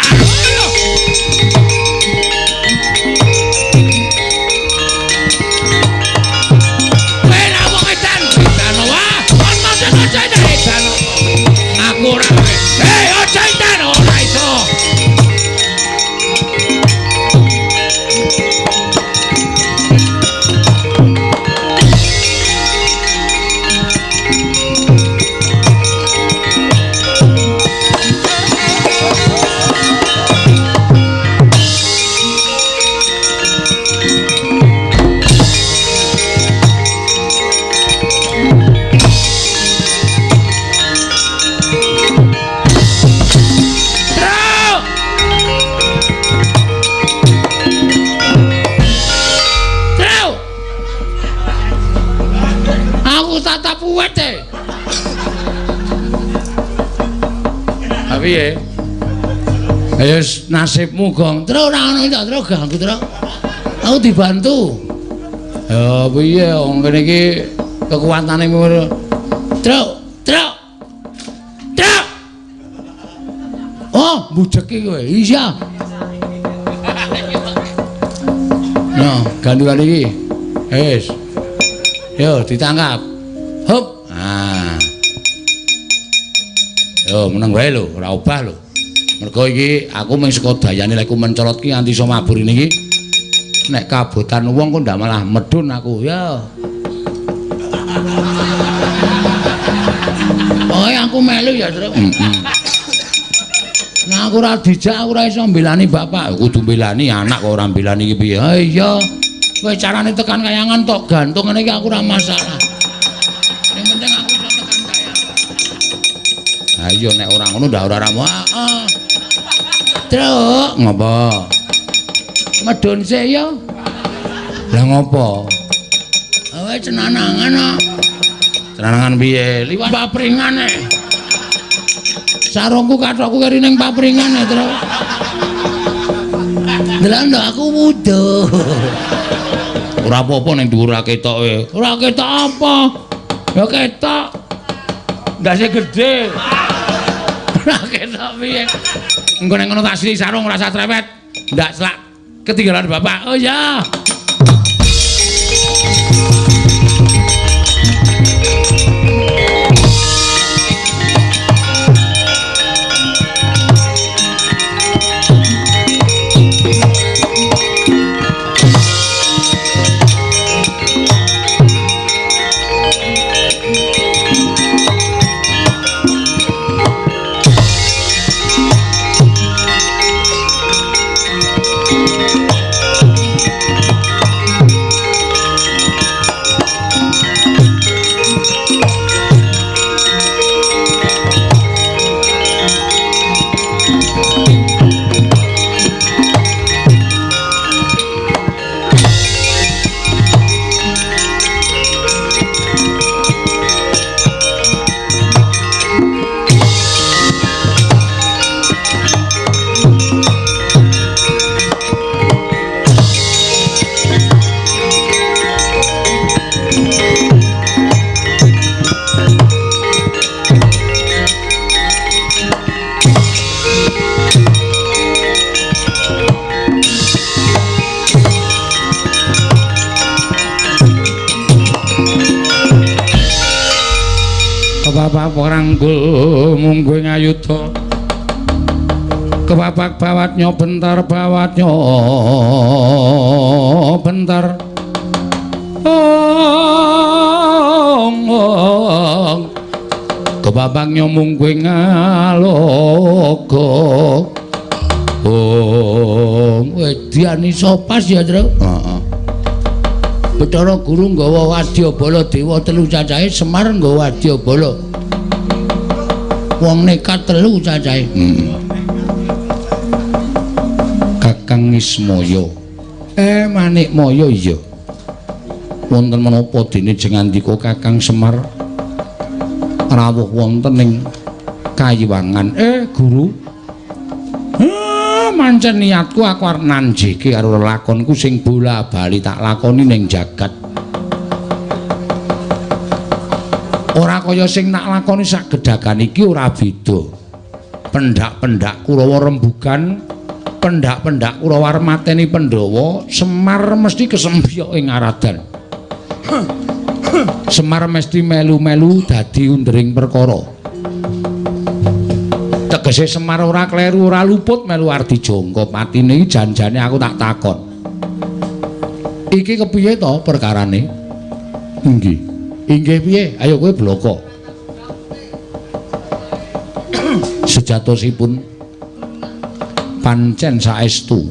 Aku ora. Hei, aja edan ora iso. Piye? Ayo nasibmu gong. Terus ora ono to, terus ganggu terus. Aku dibantu. Ya piye wong kene iki kekuatane ngono. Terus. Oh, bujeki kowe. Iya. Nah, gandulan iki. Wis. Yo ditangkap. Hup. Ah. Yo meneng wae lho, ora obah lho. Mergo iki aku mung saka dayane lek ku mencolot ki nganti iso mabur niki. Nek kabotan wong kok ndak malah medun aku. Ya. Oh, aku melu ya, Tru. Nah aku ora dijak, aku ora iso mbelani bapak. Kudu mbelani anak kok ora mbelani iki piye. Ha iya. Kowe carane tekan kayangan tok gantung ngene iki aku ora masalah. Yang penting aku iso tekan kayangan. Ayo nek ora ngono ndak ora ramu. Heeh. Truk, ngopo? Medun sik ya. Lah ngopo? Awe cenanangan kok. Cenanangan piye? Liwat papringan e. Sarungku kathokku keri ning papringan ya, Truk. Delok aku wuduh. Ora apa-apa ning dhuwur ra ketok kowe. Ora ketok apa? Ya ketok. Ndase gedhe. Ora ketok piye? Engko nek ngono tak sili sarung rasa trepet. Ndak selak ketinggalan bapak. Oh ya. kebapak paranggul mungguh ngayuda kebapak bawatnya bentar bawatnya bentar kebabangnya mungguh ngalogo Diani sopas ya Tru Bathara Guru nggawa Wadyabala Dewa telu cacahe Semar nggawa Wadyabala wong nekat telu cacahe Kakang Ismaya Manikmaya iya wonten menapa dene jengandika Kakang Semar rawuh wonten ing Kayiwangan Guru mancen niatku aku arep nanjeke karo lelakonku sing bola-bali tak lakoni ning jagat. Ora kaya sing nak lakoni sak gedhagan iki ora beda. Pendak-pendak Kurawa rembugan, pendak-pendak Kurawa mateni Pandhawa, Semar mesti kesempyok ing aradan. Semar mesti melu-melu dadi undering perkara. Tegese Semar ora kleru ora luput melu arti jangka patine iki janjane aku tak takon. Iki kepiye to perkarane? Inggih. Inggih piye? Ayo kowe bloko. Sejatosipun pancen saestu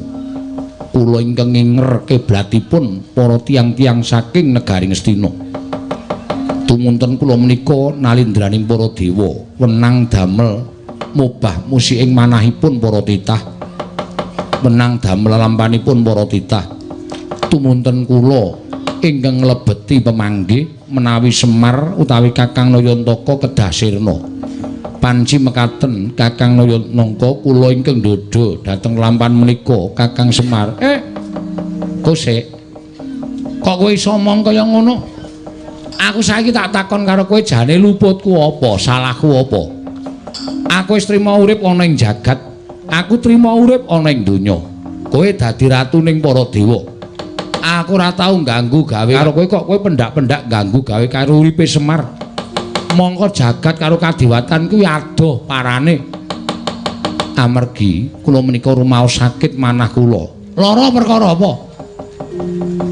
kula ingkang nginger kiblatipun para tiang-tiang saking negari Ngastina. Tumunten kula menika nalindraning para dewa wenang damel mubah musik ing manahipun para titah menang damel lampanipun para titah tumunten kula ingkang nglebeti pemanggih menawi Semar utawi Kakang Nayantaka kedah sirna panci mekaten Kakang Nayantaka kula ingkang ndodho dhateng lampan menika Kakang Semar kosek kok kowe iso omong kaya ngono aku saiki tak takon karo kowe jane luputku apa salahku apa aku wis trima urip ana ing jagat. Aku trima urip ana ing donya. Kowe dadi ratu ning para dewa. Aku ora tau ganggu gawe karo kowe kok kowe pendak-pendak ganggu gawe karo uripe Semar. Mongko jagat karo kadiwatan kuwi adoh parane. Amargi kula menika rumaos sakit manah kula. Lara perkara apa?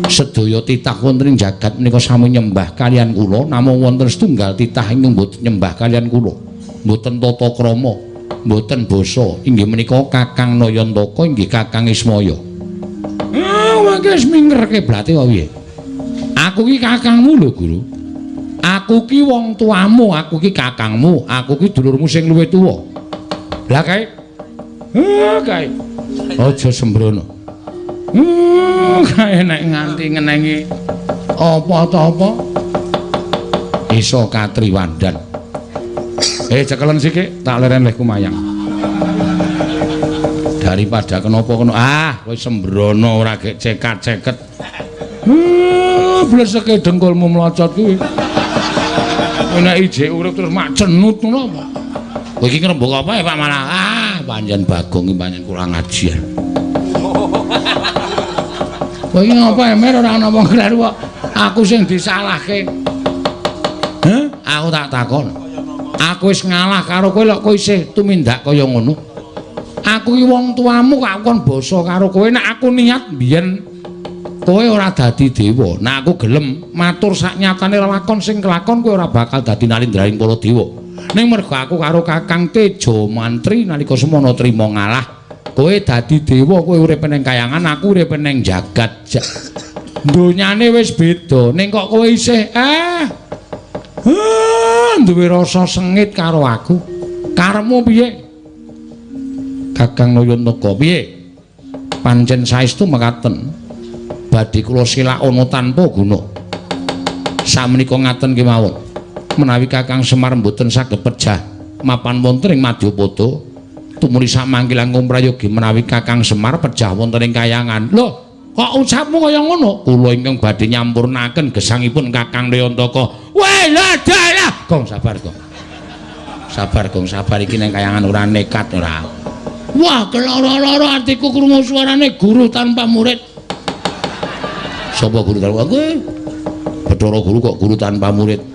Sedaya titah wonten ing jagat menika sami nyembah kalian kula, namung wonten setunggal titah ingkang boten nyembah kalian kula. Mboten tata krama, mboten basa, inggih menika Kakang Nayantaka inggih Kakang Ismaya. Wae wis minger kiblate kok piye? Aku ki kakangmu lho, Guru. Aku ki wong tuamu, aku ki kakangmu, aku ki dulurmu sing luwih tuwa. Lah kae. Kae. Aja sembrono. Kae nek nganti ngenengi apa ta apa? Iso katriwandan. Cekelen sik tak leren leh kumayang. Daripada kenapa kono kowe sembrono ora gek cekat-ceket. Bleseke dengkulmu mlocot kuwi. Nek ijek urip terus mak cenut ngono apa? Kowe iki ngrembug apa ya Pak Malah? Panjen Bagong iki panjen kurang ajar. Kowe iki ngapa emer ora ana wong kleru kok. Aku sing disalahke. Aku tak takon. Aku wis ngalah karo kowe lho kowe isih tumindak kaya ngono. Aku iki wong tuamu kok kon basa karo kowe nek aku niat biyen kowe ora dadi dewa. Nek aku gelem matur sak nyatane lakon sing kelakon kowe ora bakal dadi nalindraning para dewa. Ning mergo aku karo Kakang Teja Mantri nalika semana trima ngalah, kowe dadi dewa, kowe urip ning kayangan, aku urip ning jagat. Donyane wis beda. Ning kok kowe isih duwe rasa sengit karo aku. Karepmu piye? Kakang Nayantaka piye? Pancen saestu mekaten. Badhe kula silak ana tanpa guna. Samenika ngaten kemawon. Menawi Kakang Semar mboten saged pejah mapan wonten ing Madyapada, tumuli sak mangke langkung prayogi menawi Kakang Semar pejah wonten ing kayangan. Lho, kok ucapmu kaya ngono? Kula ingkang badhe nyampurnaken gesangipun Kakang Nayantaka. Weh, lha dalah. Gong sabar, Gong. Sabar, Gong, sabar iki ning kayangan ora nekat ora. Wah, keloro-loro atiku krungu suarane guru tanpa murid. Sapa guru tanpa murid? Bathara Guru kok guru tanpa murid.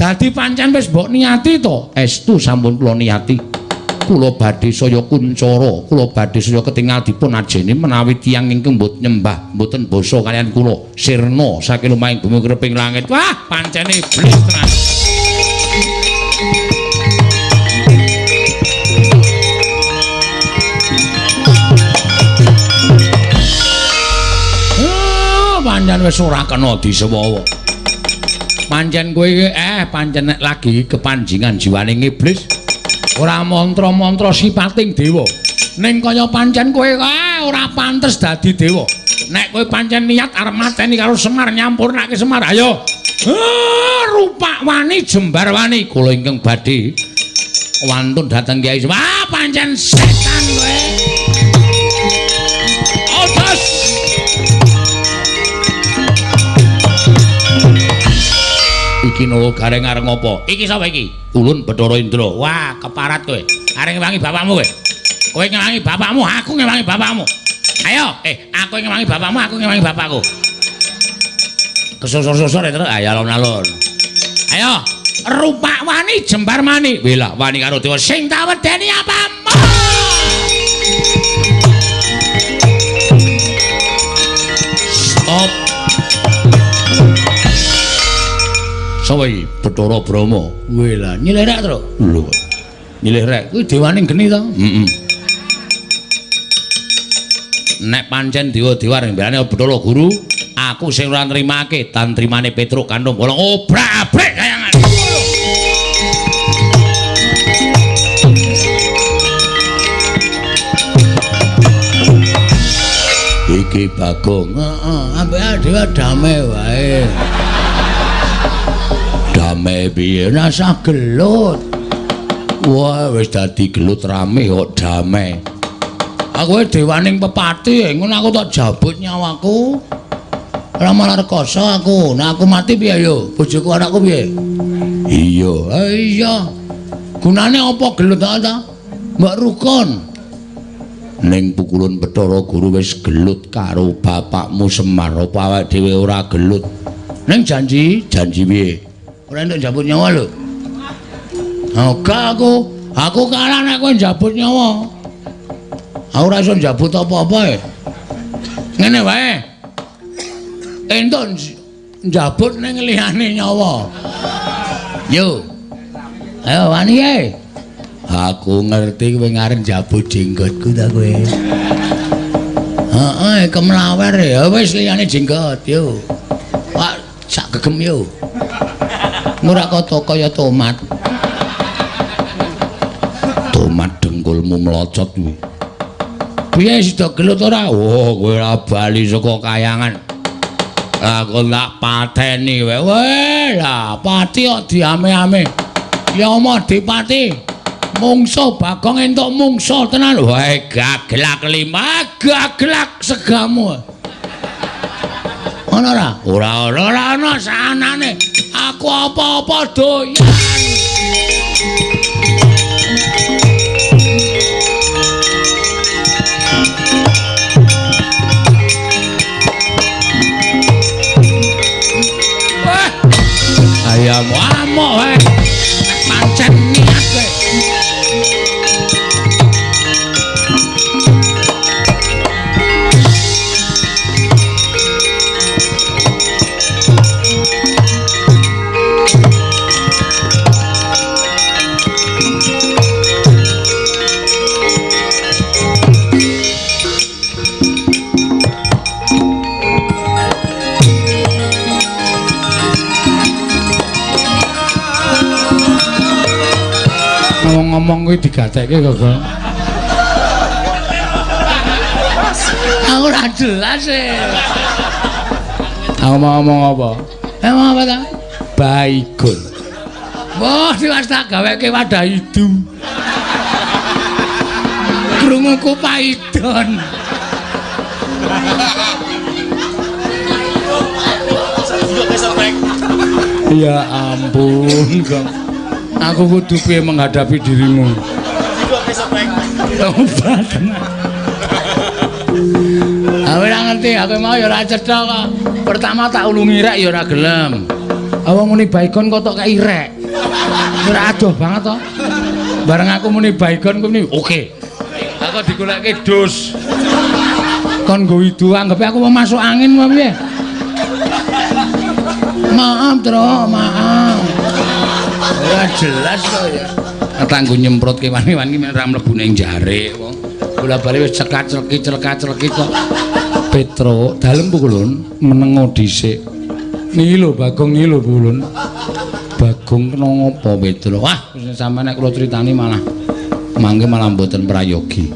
Dadi pancen wis mbok niati to? Estu sampun kula niati. Kula badhe saya kuncara, kula badhe saya ketingal dipun ajeni menawi tiyang ingkang mbot nyembah mboten basa kalian kula sirna saking lumahing bumi kreping langit. Wah, pancen iblis tenan. Pancen wis ora kena disewawa. Pancen kowe pancen nek lagi kepanjingan jiwaning iblis. Ora mantra-mantra sipating dewa. Ning kaya pancen kowe ora pantes dadi dewa. Nek kowe pancen niat arep mateni karo Semar nyampurnake Semar, ayo. Rupak wani jembar wani kula ingkang badhe wantun dhateng Kyai. Wah, pancen setan kowe. Otos. Iki no gareng areng apa? Iki sapa iki? Ulun Bathara Indra. Wah, keparat kowe. Areng ngewangi bapakmu kowe. Kowe ngewangi bapakmu, aku ngewangi bapakmu. Ayo, aku ngewangi bapakmu, aku ngewangi bapakku. Kesosor-sosor terus ayo alon-alon. Ayo, rupak wani jembar mani. Wela wani karo dewa sing tak wedeni apamu. Stop. Sapa iki? Bathara Brahma. Wela, nyilih rek terus. Lho. Nyilih rek kuwi dewaning geni to? Heeh. Nek pancen dewa-dewa ring mbelane Bathara Guru, aku sing ora nrimake tantrimane Petruk Kandung bolong obrak-abrik kayangan. Iki Bagong. Heeh, ambek dewa damai wae. Damai piye nasah gelut. Wah, wis dadi gelut rame kok damai. Aku dewaning pepati, ngono aku tak jabut nyawaku. Ora malah rekoso aku. Nek aku mati piye yo? Bojoku anakku piye? Iya, iya. Gunane apa gelut ta? Mbak Rukun. Ning pukulun Bathara Guru wis gelut karo bapakmu Semar, apa awake dhewe ora gelut? Ning janji piye? Ora entuk jabut nyawa lho. Oga aku kalah nek kowe jabut nyawa. Aku ora iso jabut apa-apa. Ngene wae. Entuk jabut ning liyane nyawa. Yo. Ayo wani ae. Aku ngerti kowe ngarep jabut jenggotku ta kowe. Heeh, kemlawer ya wis liyane jenggot yo. Wah, sak gegem yo. Ora kaya tomat. Tomat dengkulmu melocot kuwi. Piye sida gelut ora? Oh, kowe ora bali saka kayangan. Aku tak pateni wae. Weh, lah pati kok diame-ame. Ya omah dipati. Mungsuh Bagong entuk mungsuh tenan. Wae gaglak lima, gaglak segamu. Ono ora? Ora ana sanane. Aku apa-apa doyan. Wah, ayam amok wae. Pancen niat kowe. Ngomong kuwi digatekke kok. Aku ora jelas e. Aku mau ngomong apa? Emang apa ta? Baigun. Wah, diwas tak gaweke wadah idu. Krunguku paidon. Ya ampun, kok. Aku kudu piye menghadapi dirimu. Aku ora ngerti, aku mau ya ora cetha kok. Pertama tak ulungi rek ya ora gelem. Apa muni Baigun kok tok kei rek. Ora adoh banget to. Bareng aku muni baygon ku muni oke. Aku digoleki dus. Kon nggo widu anggepe aku mau masuk angin apa piye? Maaf, Tro, maaf. Ora jelas kok ya. Ketanggo nyemprot kewan-kewan ki ora mlebu ning jare wong. Bola-bali wis celka-celki kok. Petro, dalem Bu Kulun menengo dhisik. Niki lho Bagong niki lho Bu Kulun. Bagong kena ngopo Petro? Wah, sampeyan nek kula critani malah mangke malah mboten prayogi.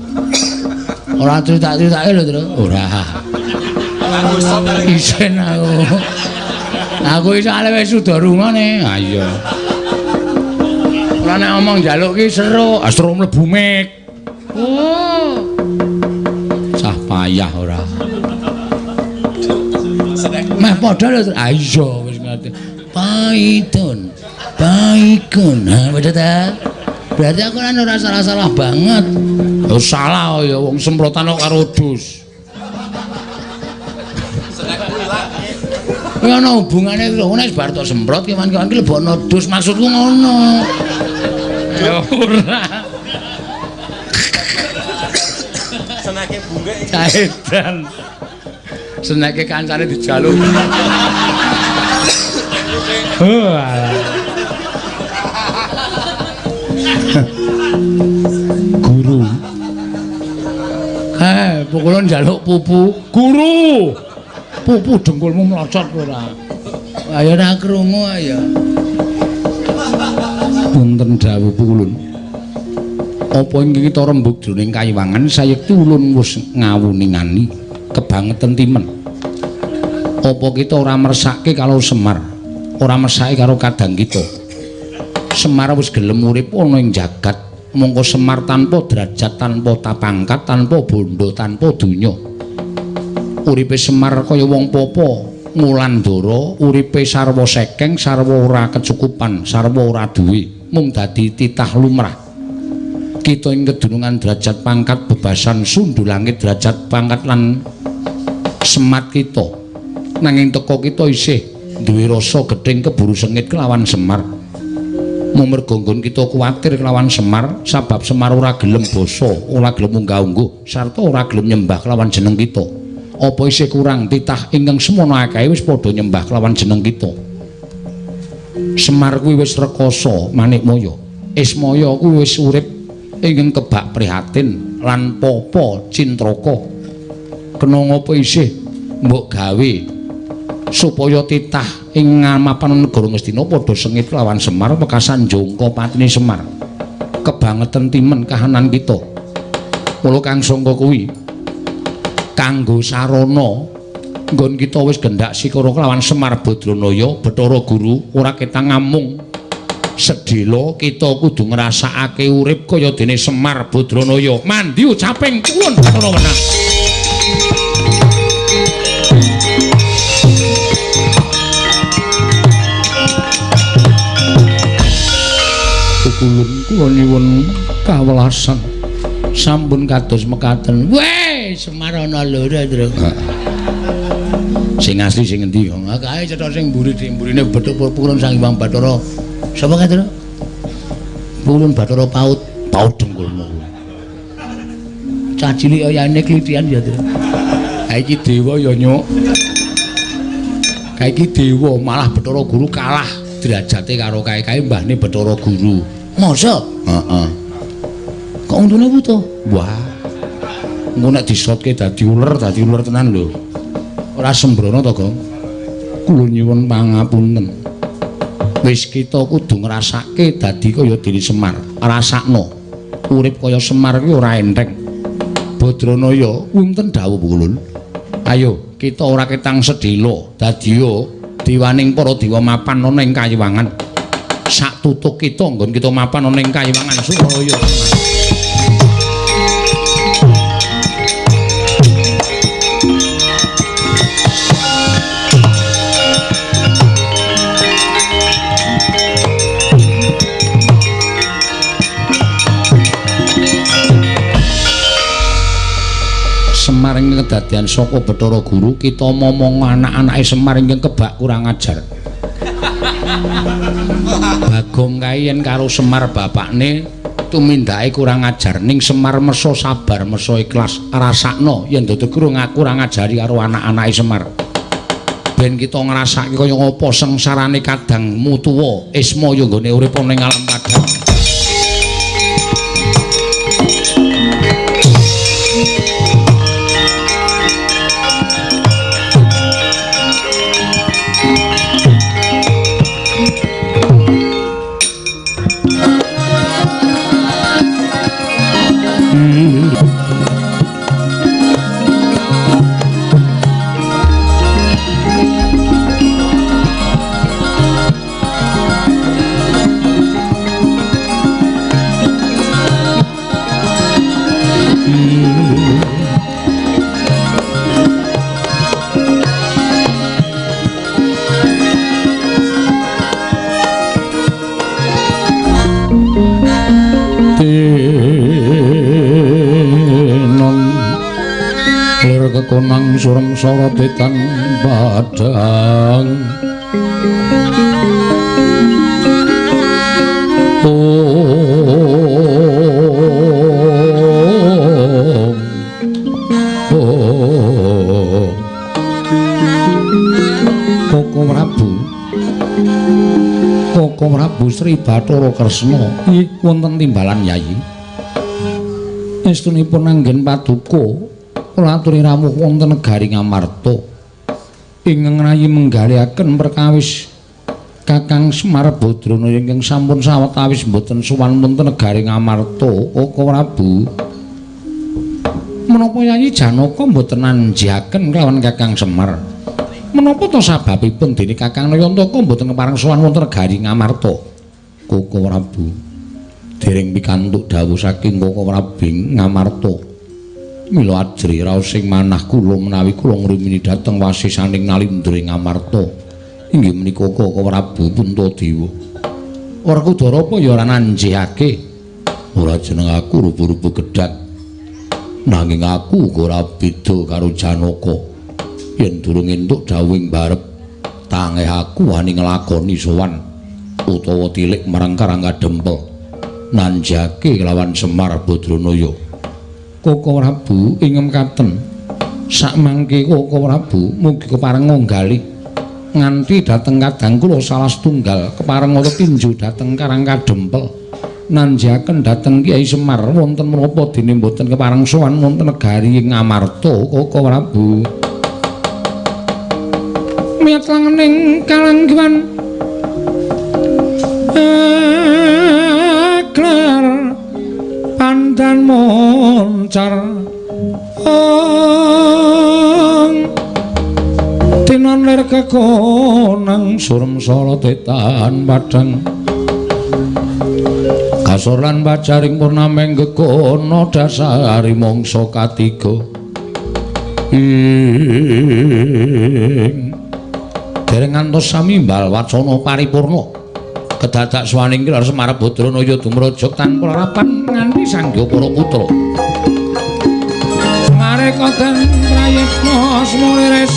Ora cerita-critake lho, Tru. Ora. Isen aku. Aku iso ale wis suda rungane. Ha iya. Ora nek omong njaluk ki seru, astro mlebu mik. Oh. Cah payah ora. Meh padha lho. Ha iya wis ngerti. Paitun. Baikun. Ha bener ta? Berarti aku kan ora salah-salah banget. Oh salah ya wong semprotan kok karo dus. Ya ana hubungane lho nek bar tok semprot kewan-kewan ki lebokno dus maksudku ngono. Ya ora. Senake bunge iki. Caedan. Senake kancane dijaluk. Oh alah. Guru. Pukulun njaluk pupu. Guru. Pupu dengkulmu mlocot ora. Ayo ora krungu ayo. Punten dawuh Pukulun. Apa iki kita rembug jroning kayiwangan sayekti ulun wis ngawuningani kebangetan timen. Apa kita ora mersake karo Semar, ora mersake karo kadang kita. Semar wis gelem urip ana ing jagat, mongko Semar tanpa derajat, tanpa tapangkat, tanpa bondo, tanpa donya. Uripe Semar kaya wong popo, ngulandara, uripe sarwa sekeng, sarwa ora kecukupan, sarwa ora duwe, mung dadi titah lumrah. Kita ing kedunungan derajat pangkat bebasan sundu langit derajat pangkat lan semat kita. Nanging teka kita isih duwe rasa gething keburu sengit kelawan Semar. Mergonggon kita kuwatir kelawan Semar sebab Semar ora gelem basa, ora gelem unggah-ungguh sarta ora gelem nyembah kelawan jeneng kita. Apa isih kurang titah ingkang semono akeh wis padha nyembah kelawan jeneng kita. Semar kuwi wis rekoso Manikmaya. Ismaya kuwi wis urip ingkang kebak prihatin lan papa cintraka. Kena ngapa isih mbok gawe supaya titah ing ngamapan negara Ngastina padha sengit lawan Semar wekasan jangka patine Semar. Kebangetan timen kahanan kita. Mula kang sangka kuwi kanggo sarana nggon kita wis gendak sikara kelawan Semar Badranaya Bathara Guru ora ketang ngamung sedhela kita kudu ngrasakake urip kaya dene Semar Badranaya. Mandi ucaping kuwun Bathara Wenang. Kula nyuwun kawelasan sampun kados mekaten. Weh, Semar ana loro, Tru. Sing asli sing endi? Kae cetha sing mburi mburine Bathara Purun Sang Hyang Bathara. Sapa kae, Tru? Purun Bathara Paut dengkulmu. Cah cilik oyane klitian ya, Tru. Ha iki dewa ya, Nyuk. Kae iki dewa malah Bathara Guru kalah derajate karo kae mbahne Bathara Guru. Masa? Heeh. Kok untune putu? Wah. Engko nek disotke dadi uler tenan lho. Ora sembrono to, Gong. Kula nyuwun pangapunten. Wis kita kudu ngrasake dadi kaya dene Semar. Rasakno. Urip kaya Semar kuwi ora enteng. Badranaya wonten dawuh Kulun. Ayo, kita ora ketang sedhela dadiya diwaning para dewa mapan ana ing kayiwangan. Sak tutuk kita nggon kita mapan ana ing kayiwangan Suralaya. Semar ing kedadian saka Bathara Guru kita momong anak-anake Semar ingkang kebak kurang ajar. digongkai yen karo Semar bapakne tumindake kurang ajar ning Semar meso sabar meso ikhlas rasakno yen dudu kurang ngajari karo anak-anake Semar. Ben kita ngrasake kaya apa sengsarane kadangmu tuwa Isma ya nggone urip ning alam kadang. Konang surem sorotetan padang Koko Prabu Sri Bathara Kresna wonten timbalan Yayi estunipun anggen paduka kula aturi rawuh wonten negari Ngamarta ingkang rayi menggaliaken perkawis Kakang Semar Badrana ingkang sampun sawetawis mboten sowan wonten negari Ngamarta. Koko Prabu menapa Yayi Janaka mboten nanjihaken kelawan Kakang Semar? Menapa to sababipun dene Kakang Nayantaka mboten kepareng sowan wonten negari Ngamarta? Koko Prabu dereng pikantuk dawuh saking Koko Prabu Ngamarta. Mila ajri raos sing manah kula menawi kula ngrimini dhateng wasisaning Nalindra Ngamarta. Inggih menika Koko Prabu Puntadewa. Werkudara apa ya ora nanjihake? Ora jeneng aku rupa-rupa gedhat. Nanging aku uga ora beda karo Janaka. Yen durung entuk dawuhing barep, tangeh aku wani nglakoni sowan utawa tilik marang Karangga Dempel. Nanjihake kelawan Semar Badranaya. Koko Prabu ingem katen sakmangke Koko Prabu mugi kepareng nggali nganti dhateng kadang kula salah setunggal kepareng wonten tinju dhateng Karangga Dempel nanjihaken dhateng Kyai Semar wonten menapa dene mboten kepareng sowan wonten negari Ngamarta. Koko Prabu miat langening kalanggiwan klar pandan moncar tinon lir kekonang surem sorotetan padang kasor lan bajaring purnameng gekono dasari mangsa katiga dereng ngantos samimbal wacana paripurna kedadak swaning Kilar Semar Badranaya dumrajeg tanpa larapan nganti sanggya para putra. Semare koten prayitna semuriris.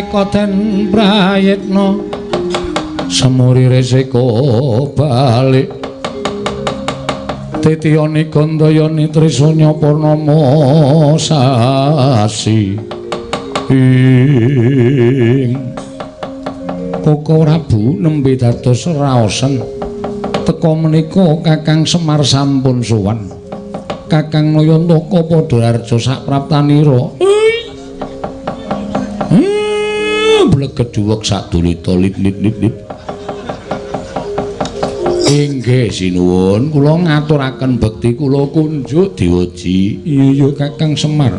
Koten prayitna semuri resiko balik Titiyani Gandayani Trisanya Purnama sasi ing Koko Rabu nembe dados raosen teka menika Kakang Semar sampun sowan Kakang Nayantaka Padharjo sapraptanira bleget duwek sadulita lit-lit inggih sinuwun kula ngaturaken bekti kula kunjuk diwaji iya Kakang Semar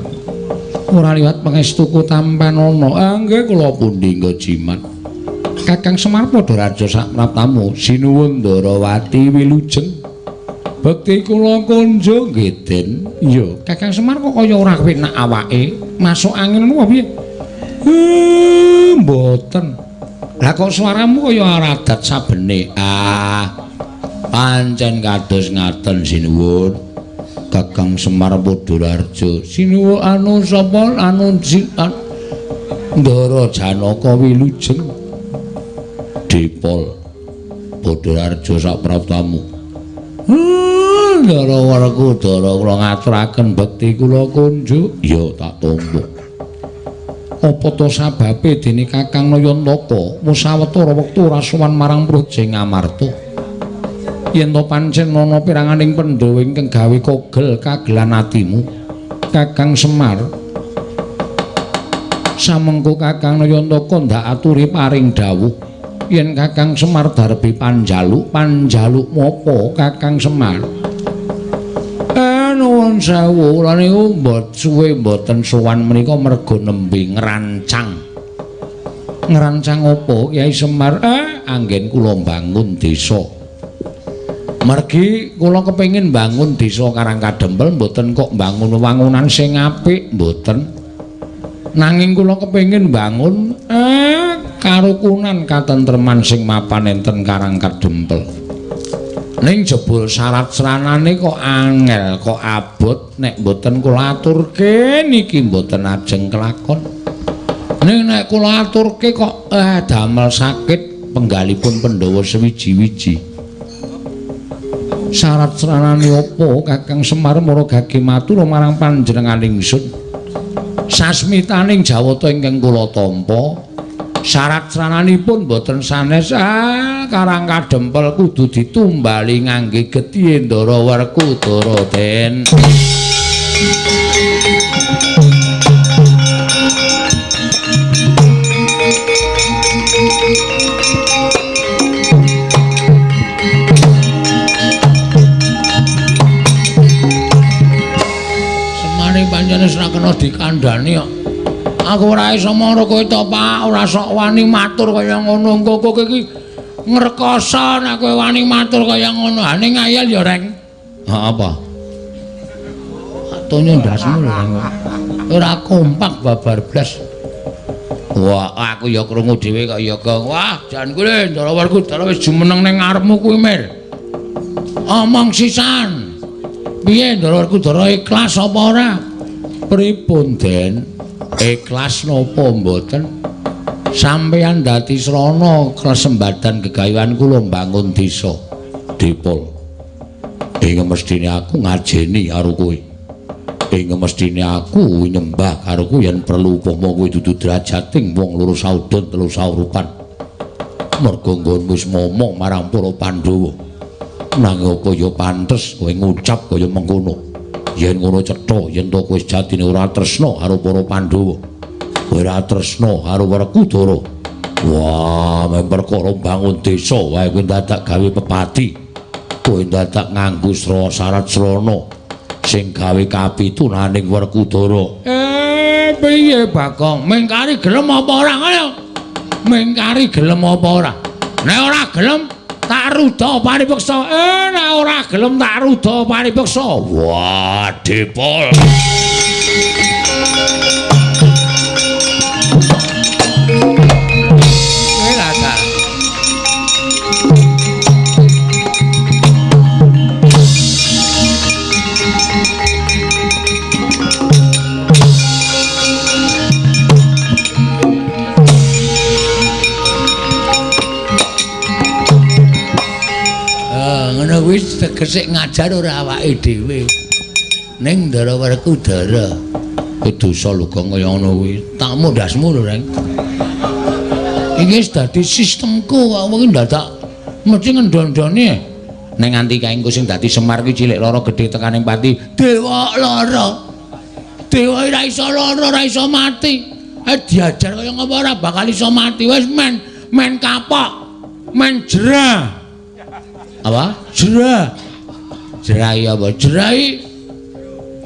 ora liwat pangestuku tampan ana nggih kula pundi nggo jimat Kakang Semar Padharjo sapraptamu sinuwun Ndarawati wilujeng bekti kula kunjuk nggih Den iya Kakang Semar kok kaya ora kepenak awake masuk angin ngono piye mboten lah kok suaramu kaya radat sabene pancen kados ngaten sinuwun Kakang Semar Padharjo sinuwun anu sapa anu Ndara Janaka wilujeng Dipol Padharjo sapraptamu Ndara Werkudara kula ngaturaken bekti kula kunjuk ya tak tampa apa to sababe dene Kakang Nayantaka musawetara wektu rasuwan marang Praja Ngamarta yen to pancen ana piranganing Pandhawa ingkang gawe kogel kagelan atimu Kakang Semar samengko Kakang Nayantaka ndak aturi paring dawuh yen Kakang Semar darbi panjaluk mopo Kakang Semar nuwun sewu lan niku mbot suwe mboten sowan menika merga nembe ngrancang apa Kyai Semar anggen kula bangun desa margi kula kepengin bangun desa Karangkadempel mboten kok bangun wangunan sing apik mboten nanging kula kepengin bangun karukunan katentreman sing mapan enten Karangkadempel ning jebul syarat seranane kok angel kok abot nek mboten kula aturke niki mboten ajeng kelakon ning nek kula aturke kok damel sakit penggalipun Pandhawa sewiji-wiji syarat seranane apa Kakang Semar maragake matur marang panjenengan ingsun sasmitaning Jawata ingkang kula tampa syarat serananipun boten sanes Karangkadempel kudu ditumbali ngangge getih Ndara Werkudara Den Semane pancen wis ora kena dikandhani kok aku ora iso mara kowe to Pak ora sok wani matur kaya ngono engko kowe iki ngrekoso nek kowe wani matur kaya ngono ha ning ngayal ya reng apa atonyo ndasmu lho reng ora kompak babar blas wah aku ya krungu dhewe kok ya wah jan kuwi Ndara Werkudara wis jumeneng ning ngarepmu kuwi mir omong sisan piye Ndara Werkudara ikhlas apa ora pripun Den ikhlas napa mboten sampeyan dadi srana klesembadan gegawean kula mbangun desa Dipol ing mestine aku ngajeni karo kowe ing mestine aku nyembah karo kowe yen perlu upama kowe dudu drajating wong loro saudon telu saurupan merga nggonmu wis momong marang para Pandhawa nanging apa ya pantes kowe ngucap kaya mengkono yen ngono cetha yen to kowe jatine ora tresna karo para Pandhawa kowe ora tresna karo Werkudara wah men perkara bangun desa wae kowe dadak gawe pepati kowe dadak nganggo syarat srana sing gawe kapitunaning Werkudara piye Bagong mengkari gelem apa ora ngono mengkari gelem apa ora nek ora gelem tak rudha paripeksa nek ora gelem tak rudha paripeksa wah Dipol wis tegese ngajar ora awake dhewe. Ning Ndara Werkudara. Dosa lho kok kaya ngono kuwi. Tak mondasmu lho, Reng. Iki wis dadi sistemku kok iki dadak mesti ngendon-ndone. Ning nganti kae engko sing dadi Semar kuwi cilik lara gedhe tekaning pati. Dewa lara. Dewa ora iso lara, ora iso mati. Diajar kaya ngapa ora bakal iso mati. Wis men kapok. Men jerah. Apa? Jerah. Jerai apa? Jerai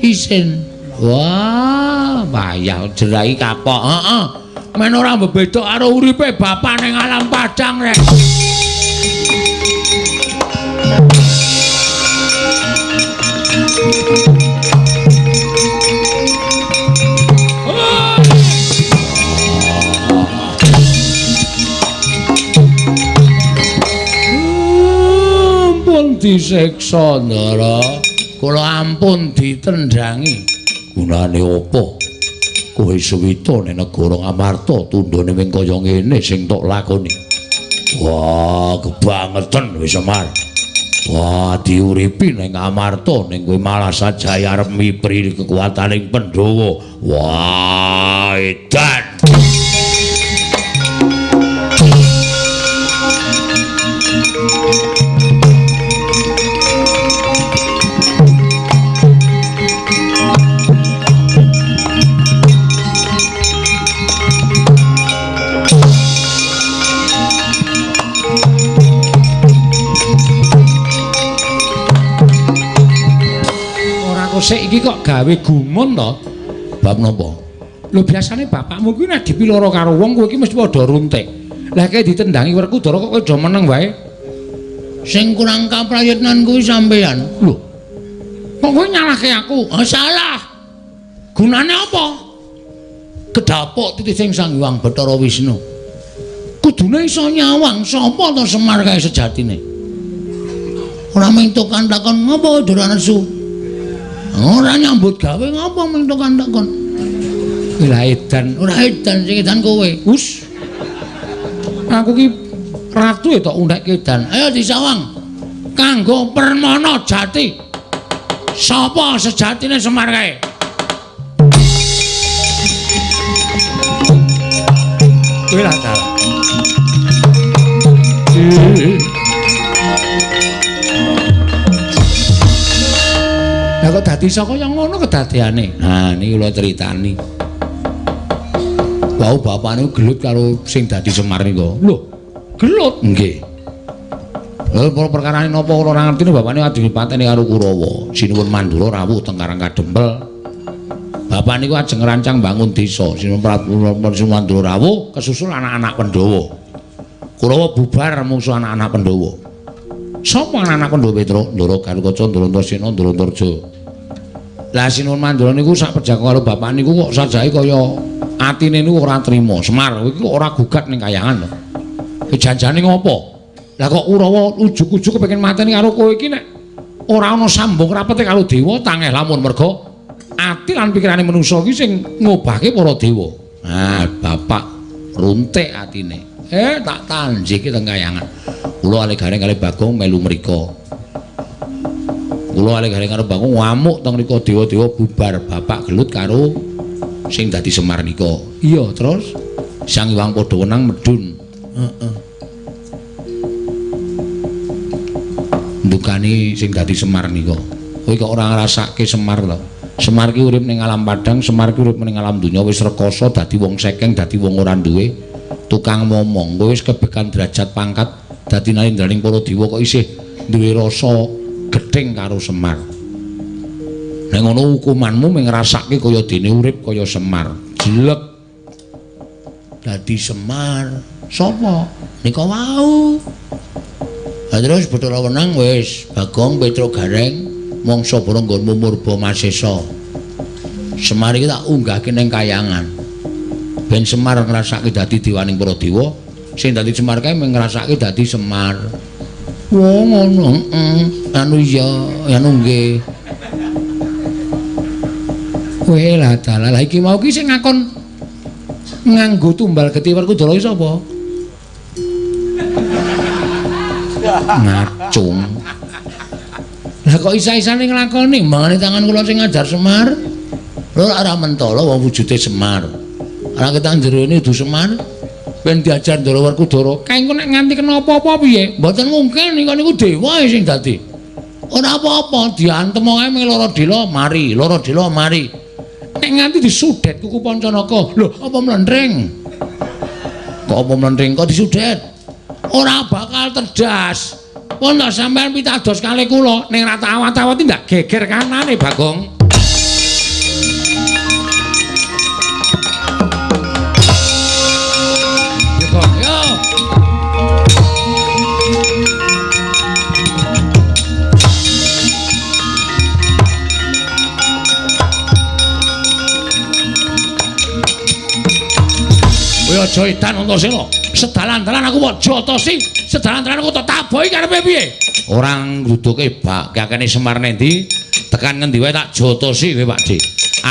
isin. Wah, bayah jerai kapok. Heeh. Men ora mbebedok karo uripe bapak ning alam padang rek. Ampun disiksa Ndara, kula ampun ditendangi. Gunane opo? Kowe suwita ning negara Ngamarta tundhone wing kaya ngene sing tok lakoni. Wah, kebangetan wis Semar. Wah, diuripi ning Ngamarta ning kowe malah sajaya arep mipri kekuataning Pandhawa. Wah, edan. Sik iki kok gawe gumun to? Bab napa? Lho biasane bapakmu kuwi nek dipiloro karo wong kowe iki mesti padha runtik. Lah kae ditendangi Werkudara kok kowe do meneng wae. Sing kurang kaprayitnan kuwi sampeyan. Lho. Kok kowe nyalahke aku? Oh, salah. Gunane apa? Kedapuk titik sing Sang Hyang Bathara Wisnu. Kudune iso nyawang sapa to Semar kae sejatine. Ora mentuk kantakon ngopo ora nesu. Ora nyambut gawe ngapa mentuk kantakon. Lah edan, ora edan sing edan kowe. Hus. Aku ki ratu ya tok undheke edan. Ayo disawang. Kanggo permana jati. Sapa sejatine Semar kae? Kowe lah ta. Lah kok dadi saka yang ngono kedadeane. Nah, niki kula critani. Wau bapakne gelut karo sing dadi Semar nika. Lho, gelut nggih. Lha perkarane napa kula ora ngerti bapakne ajeng dipateni karo Kurawa. Sinuwun mandura rawuh teng Karang Kadempel. Bapak niku ajeng rancang bangun desa. Sinuwun mandura rawuh kesusul anak-anak Pandhawa. Kurawa bubar mungsuh anak-anak Pandhawa. Sapa anak-anak Pandhawa Petruk? Ndara Galukaca, Ndara Antasena, Ndara Antarja. Lah Sinuwun Mandura niku sak pejako karo bapak niku kok sajahe kaya atine niku ora trima. Semar iki kok ora gugat ning kayangan lho. Ki janjane ngopo? Lah kok Kurawa ujug-ujug kepengin mateni karo kowe iki nek ora ana sambung rapete karo dewa tangeh lamun merga ati lan pikirane manungsa iki sing ngobahke para dewa. Nah, bapak runtik atine. Tak tanjiki teng kayangan. Kula alegane kali Bagong melu mrika. Kula alegane karo Bagong ngamuk teng mrika dewa-dewa bubar. Bapak gelut karo sing dadi Semar nika. Iya, terus Sang Hyang padha wenang medun. Heeh. Ndukani sing dadi Semar nika. Kowe kok ora ngrasake Semar lho. Semar ki urip ning alam padang, Semar ki urip ning alam donya wis rekoso dadi wong sekeng, dadi wong ora duwe tukang momong. Kowe wis kebekan derajat pangkat dadi nalindraning para dewa kok isih duwe rasa gething karo Semar. Nek ngono hukumanmu mung ngrasake kaya dene urip kaya Semar. Jelek dadi Semar. Sapa? Nika wau. Lah terus Bathara Wenang wis Bagong Petruk Gareng mangsa para nggonmu Murba Masesa. Semar iki tak unggahke ning kayangan. Ben Semar ngrasake dadi dewaning para dewa, sing dadi Semar kae mung ngrasake dadi Semar. Wong ngono, anu iya, anu nggih. Kowe lah dalah iki mau ki sing ngakon nganggo tumbal Geti Werkudara iki sapa? Ngacung. Lah kok isa-isane nglakoni mangane tangan kula sing ngajar Semar. Lho ora mentala wong wujude Semar. Ora ketan jerone du Semar. Ben diajar Ndara Werkudara. Kae engko nek nganti kena apa-apa piye? Mboten mungkin niku dewa sing dadi. Ora apa-apa, diantem wae mung loro dela mari, loro dela mari. Nek nganti disudet kuku Pancanaka. Lho, apa mlendring? Kok apa mlendring kok disudet? Ora bakal terdas. Pun to sampean pitados kalih kula ning ra tawat-tawati ndak geger kanane Bagong. Yo. Kowe aja edan Antasena. Sedalan-dalan aku kok jotosi, sedalan-dalan aku tak tabohi karepe piye? Ora ngruduke bak kakene Semar nendi, tekan ngendi wae tak jotosi kowe Pakde.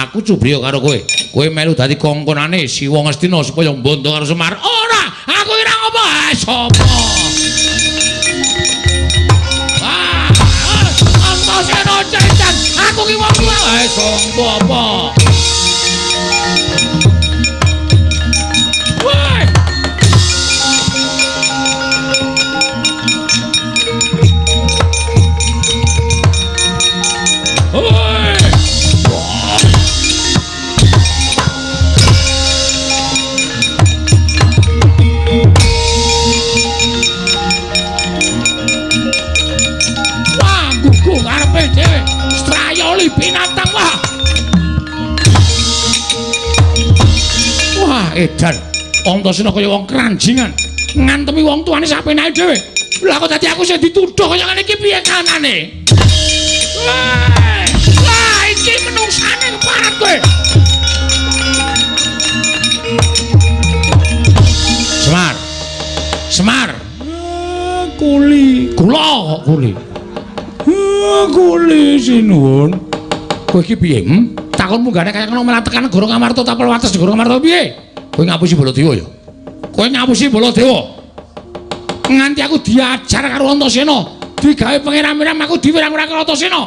Aku cubriya karo kowe. Kowe melu dadi kongkonane Siwa Ngastina supaya mbondo karo Semar. Ora, aku ora ngopo. Sapa? Antasena cecan, aku ki wong tuwa. Sapa apa? Binatang wah edan Antasena kaya wong kranjingan ngantemi wong tuane sapenake dhewe. Lah kok dadi aku sing dituduh kaya ngene iki piye kanane? Wah iki menungsane keparat kowe. Semar kuli kula kok kuli kuli sinuwun. Kowe iki piye? Takon munggane kaya kena melatekan Negara Ngamarta tapel wates Negara Ngamarta piye? Kowe ngapusi Baladewa ya? Kowe ngapusi Baladewa. Nganti aku diajar karo Antasena, digawe pangeran-pangeran aku diwirang-wirang karo Antasena.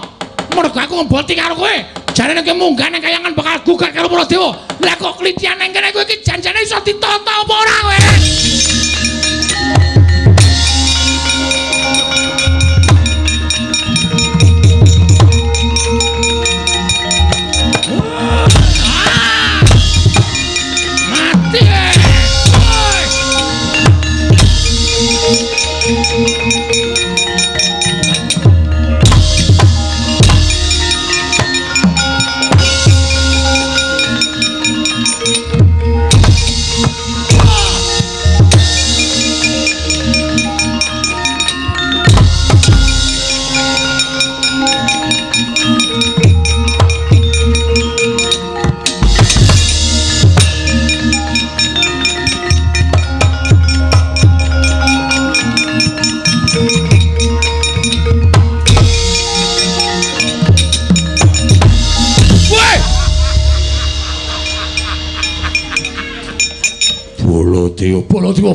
Mergo aku ngeboti karo kowe. Jarene kowe munggane kayangan bakal gugat karo Baladewa. Lah kok klitian nang kene kowe iki janjane iso ditata apa ora kowe?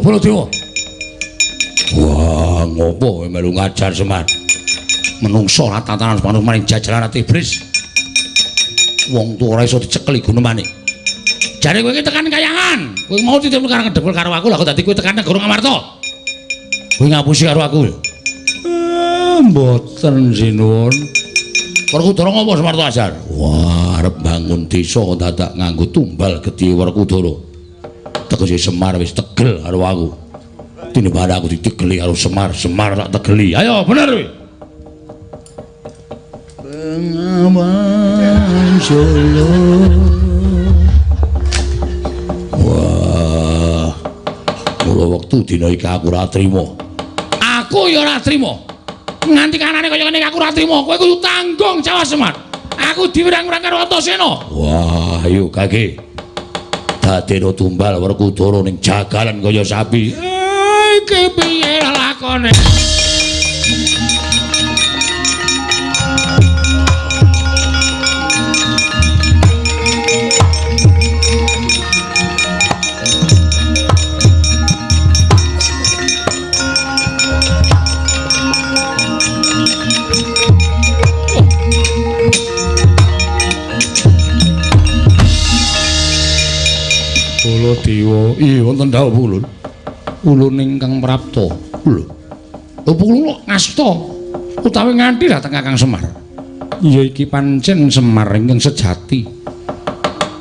Baladewa. Wah, ngopo melu ngajar Semar? Menungso ora tatanan manut maring jajalan ati iblis. Wong tuwa ora iso dicekeli gunemane. Jare kowe iki tekan kayangan. Kowe mau ditemu karo ngedepel karo aku, lha kok dadi kowe tekan Negara Ngamarta. Kowe ngapusi karo aku. Mboten sinuwun. Werkudara ngopo Semarta ajar? Wah, arep bangun desa dadak nganggo tumbal gedhe Werkudara. Tegese Semar wis tegel karo aku. Tinimbang aku ditegeli karo Semar, Semar tak tegeli. Ayo, bener kowe. Bengawan Solo. Wah. Mula wektu dina iki aku ora trima. Aku ya ora trima. Nganti kanane kaya ngene aku ora trima. Kowe kudu tanggung jawab Semar. Aku diwirang-wirang karo Antasena. Wah, ayo kake. Dadeno tumbal Werkudara ning jagalan kaya sapi. Iki piye lakone? Dewa. Iya wonten dawuh Pukulun. Ulun ingkang prapta. Lho. Lho Pukulun ngasta utawi nganti dhateng Kakang Semar. Iya iki pancen Semar ingkang sejati.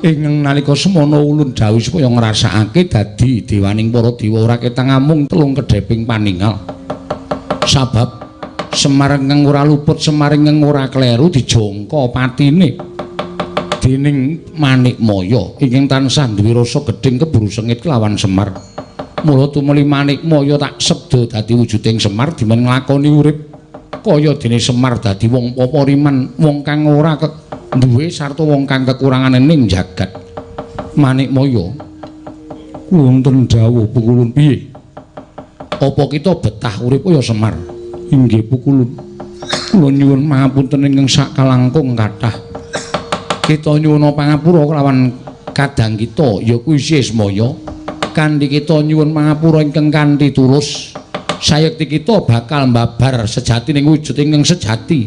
Ingkang nalika semana ulun dawuh supaya ngrasakake dadi dewaning para dewa ora ketang amung telung kedheping paningal. Sabab Semar ingkang ora luput, Semar ingkang ora kleru dijangka patine dening Manikmaya ingkang tansah duwe rasa gedhing keburu sengit kelawan Semar. Mula tumuli Manikmaya tak sebda dadi wujuding Semar dimen nglakoni urip kaya dene Semar dadi wong papariman, wong kang ora duwe sarta wong kang kekurangan ning jagat. Manikmaya wonten dawuh Pukulun piye? Apa kita betah urip kaya Semar? Inggih Pukulun. Kula nyuwun pangapunten ingkang sakalangkung kathah. Kita nyuwun pangapura kelawan kadang kita ya kuwi Sismaya. Kanthi kita nyuwun pangapura ingkang kanthi tulus. Sayekti kita bakal mbabar sejati ning wujud ingkang sejati.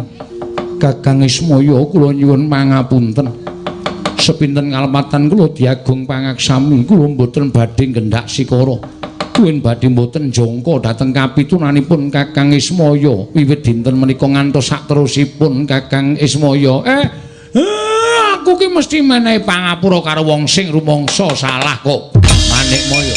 Kakang Ismaya kula nyuwun pangapunten. Sepinten kalepatan kula diagung pangaksami, kula mboten badhe nggendak sikara. Kuwi badhe mboten jangka dhateng kapitunanipun Kakang Ismaya wiwit dinten menika ngantos sakterusipun Kakang Ismaya. Aku ki mesti menehi pangapura karo wong sing rumangsa salah kok. Manikmaya.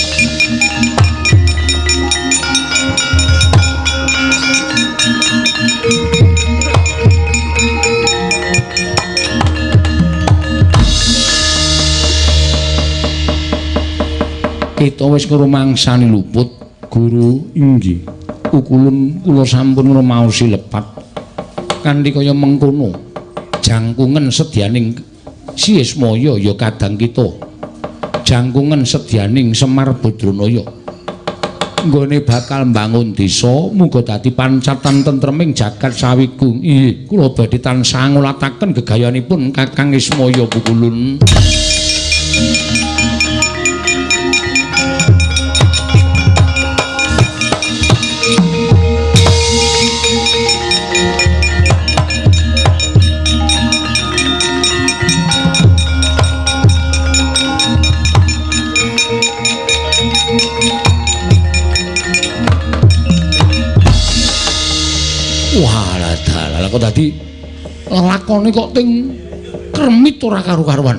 Kita wis ngrumangsani luput, Guru. Inggih. Pukulun kula sampun ngrumaosi lepat. Kanthi kaya mengkono, jangkungen sedyaning Sismaya ya kadang kita. Jangkungen sedyaning Semar Badranaya. Nggone bakal mbangun desa, muga dadi pancatan tentreming jagat sawigung. Inggih, kula badhe tansah ngulataken gegayanipun Kakang Ismaya Pukulun. Walah kok dadi lakone kok ting kremit ora karu-karuan.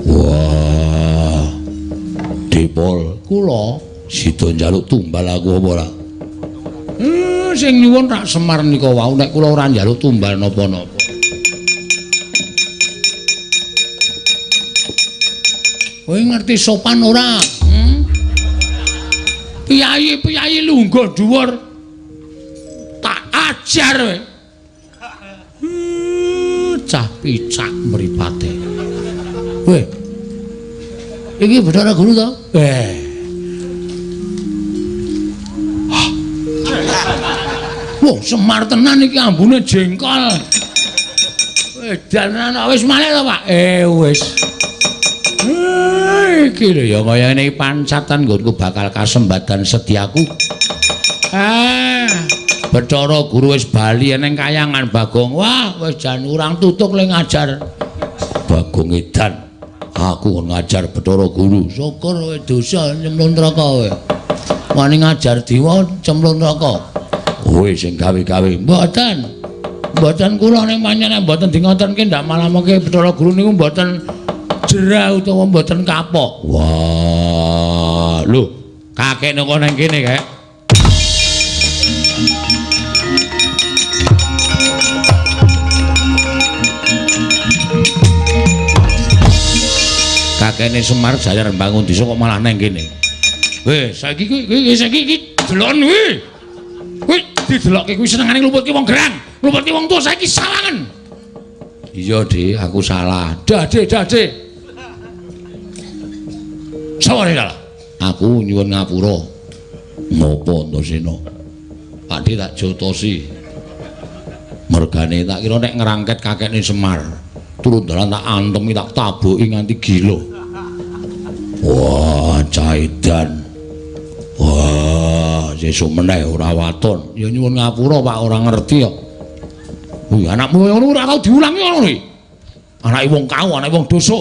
Wah. Dipol, kula sida njaluk tumbal aku apa ora? Sing nyuwun Rak Semar nika wau nek kula ora njaluk tumbal napa-napa. Kowe ngerti sopan ora? Piyayi lungguh dhuwur tak ajar kowe. Cah picak mripate. Weh. Iki Bathara Guru to? Wong Semar tenan iki ambune jengkol. Edan ana wis malih to, Pak? Wis. Iki lho ya kaya ngene pancatan nggonku bakal kasembadan sediaku. Bathara Guru wis bali ning Kayangan Bagong. Wah, wis jan urang tutuk le ngajar. Bagong edan. Aku ngajar Bathara Guru. Syukur kowe dosa nyemplung neraka kowe. Wani ngajar diwa cemplung neraka. Kowe sing gawe-gawe. Mboten kula ning panjenengan mboten dingontenke ndak malamake Bathara Guru niku mboten jerah utawa mboten kapok. Wah, lho, kakek nang ning kene kek. Kakekne Semar jajar bangun desa kok malah nang kene. Weh, saiki iki delon kuwi. Kuwi didelokke kuwi senengane ngluputke wong gerang, ngluputke wong tuwa saiki sawangen. Iya, Dik, aku salah. Dade. Saware dalah. Aku nyuwun ngapura. Napa Antasena? Pakde tak jotosi. Mergane tak kira nek ngrangket kakekne Semar. Turun dalan tak antemi tak taboki nganti gila. Wah, caidan. Wah, sesuk meneh ora waton. Ya nyuwun ngapura Pak, ora ngerti kok. Wih, anakmu ngono ora tau diulangi ngono iki. Anake wong kau, anake wong dosa.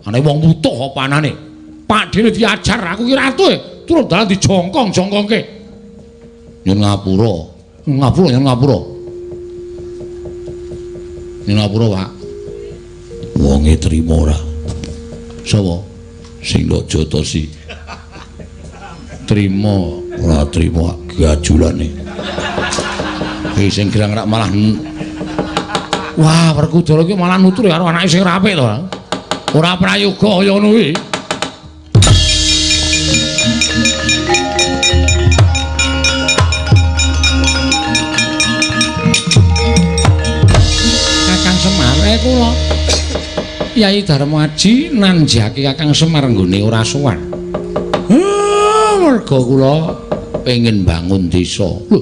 Anake wong butuh apa anane? Pakdene diajar aku ki ratu turun dalan dijongkong-jongkongke. Nyun ngapura. Nyun ngapura, Pak. Wonge trima ora? Sapa? Sing ndok jotosi. Trima ora trima gajulane. Iki sing gerang rak malah wah, Werkudara iki malah nutur karo anake sing apik to. Ora prayoga kaya ngono kuwi. Kakang Semar kula Kyai Darmaji nanjake Kakang Semar nggone ora sowan. Merga kula pengin bangun desa. Lho,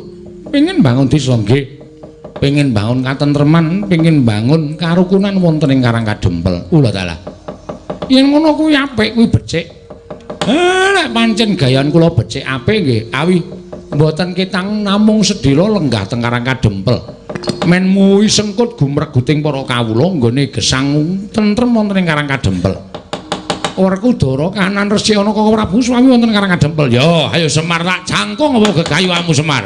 pengin bangun desa nggih. Pengin bangun katentreman, pengin bangun karukunan wonten ing Karang Kadempel. Ula dalah. Yen ngono kuwi apik, kuwi becik. Nek pancen gayan kula becik apik nggih, awi mboten ketang namung sedhela lenggah teng Karang Kadempel. Men muwi sengkut gumreguting para kawula nggone gesang tentrem wonten ing Karang Kadempel. Werkudara kahanan Resi ana Kaka Prabu Swami wonten Karang Kadempel. Yo, ayo Semar tak jangkung apa gegayuhanmu Semar.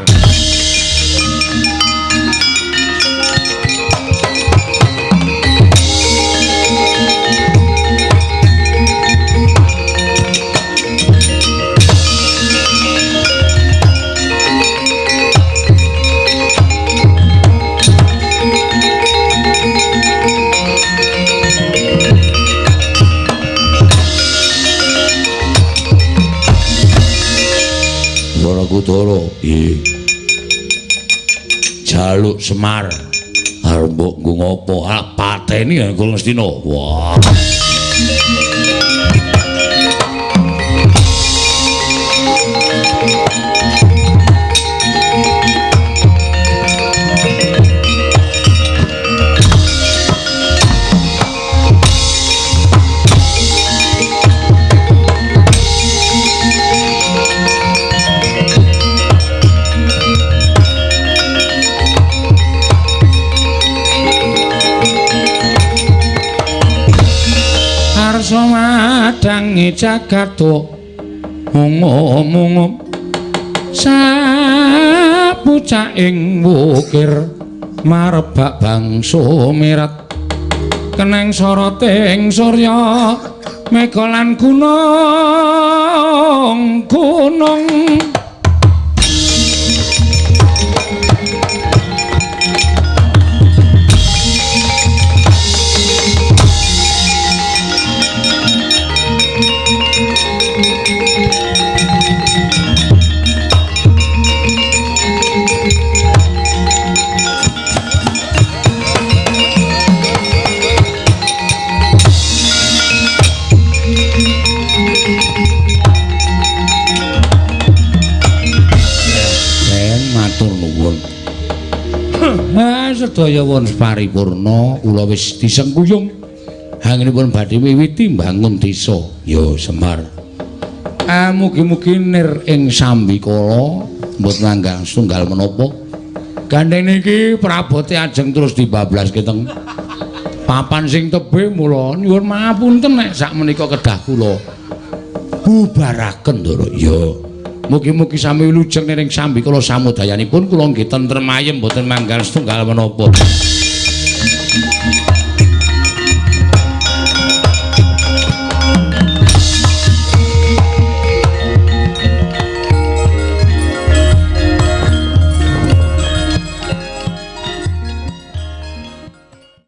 Werkudara, nggih. Jaluk Semar. Arep mbok nggo ngopo? Ah pateni Kul Ngastina. Wah. Madangi jagato ngomong sapucaing wukir marebak bangsa mirat keneng soroting surya mega lan gunung sedaya won paripurna kula wis disengkuyung hangenipun badhe miwiti mbangun desa ya Semar. Mugi-mugi nir ing sambikala mboten nanggang setunggal menapa gandeng niki prabote ajeng terus dibablaske teng papan sing tebih mula nyuwun mapunten nek sakmenika kedah kula bubaraken Ndara. Ya mugi-mugi sami wilujeng ning sambikala samudayanipun kula nggih tentrem ayem mboten manggal setunggal menapa.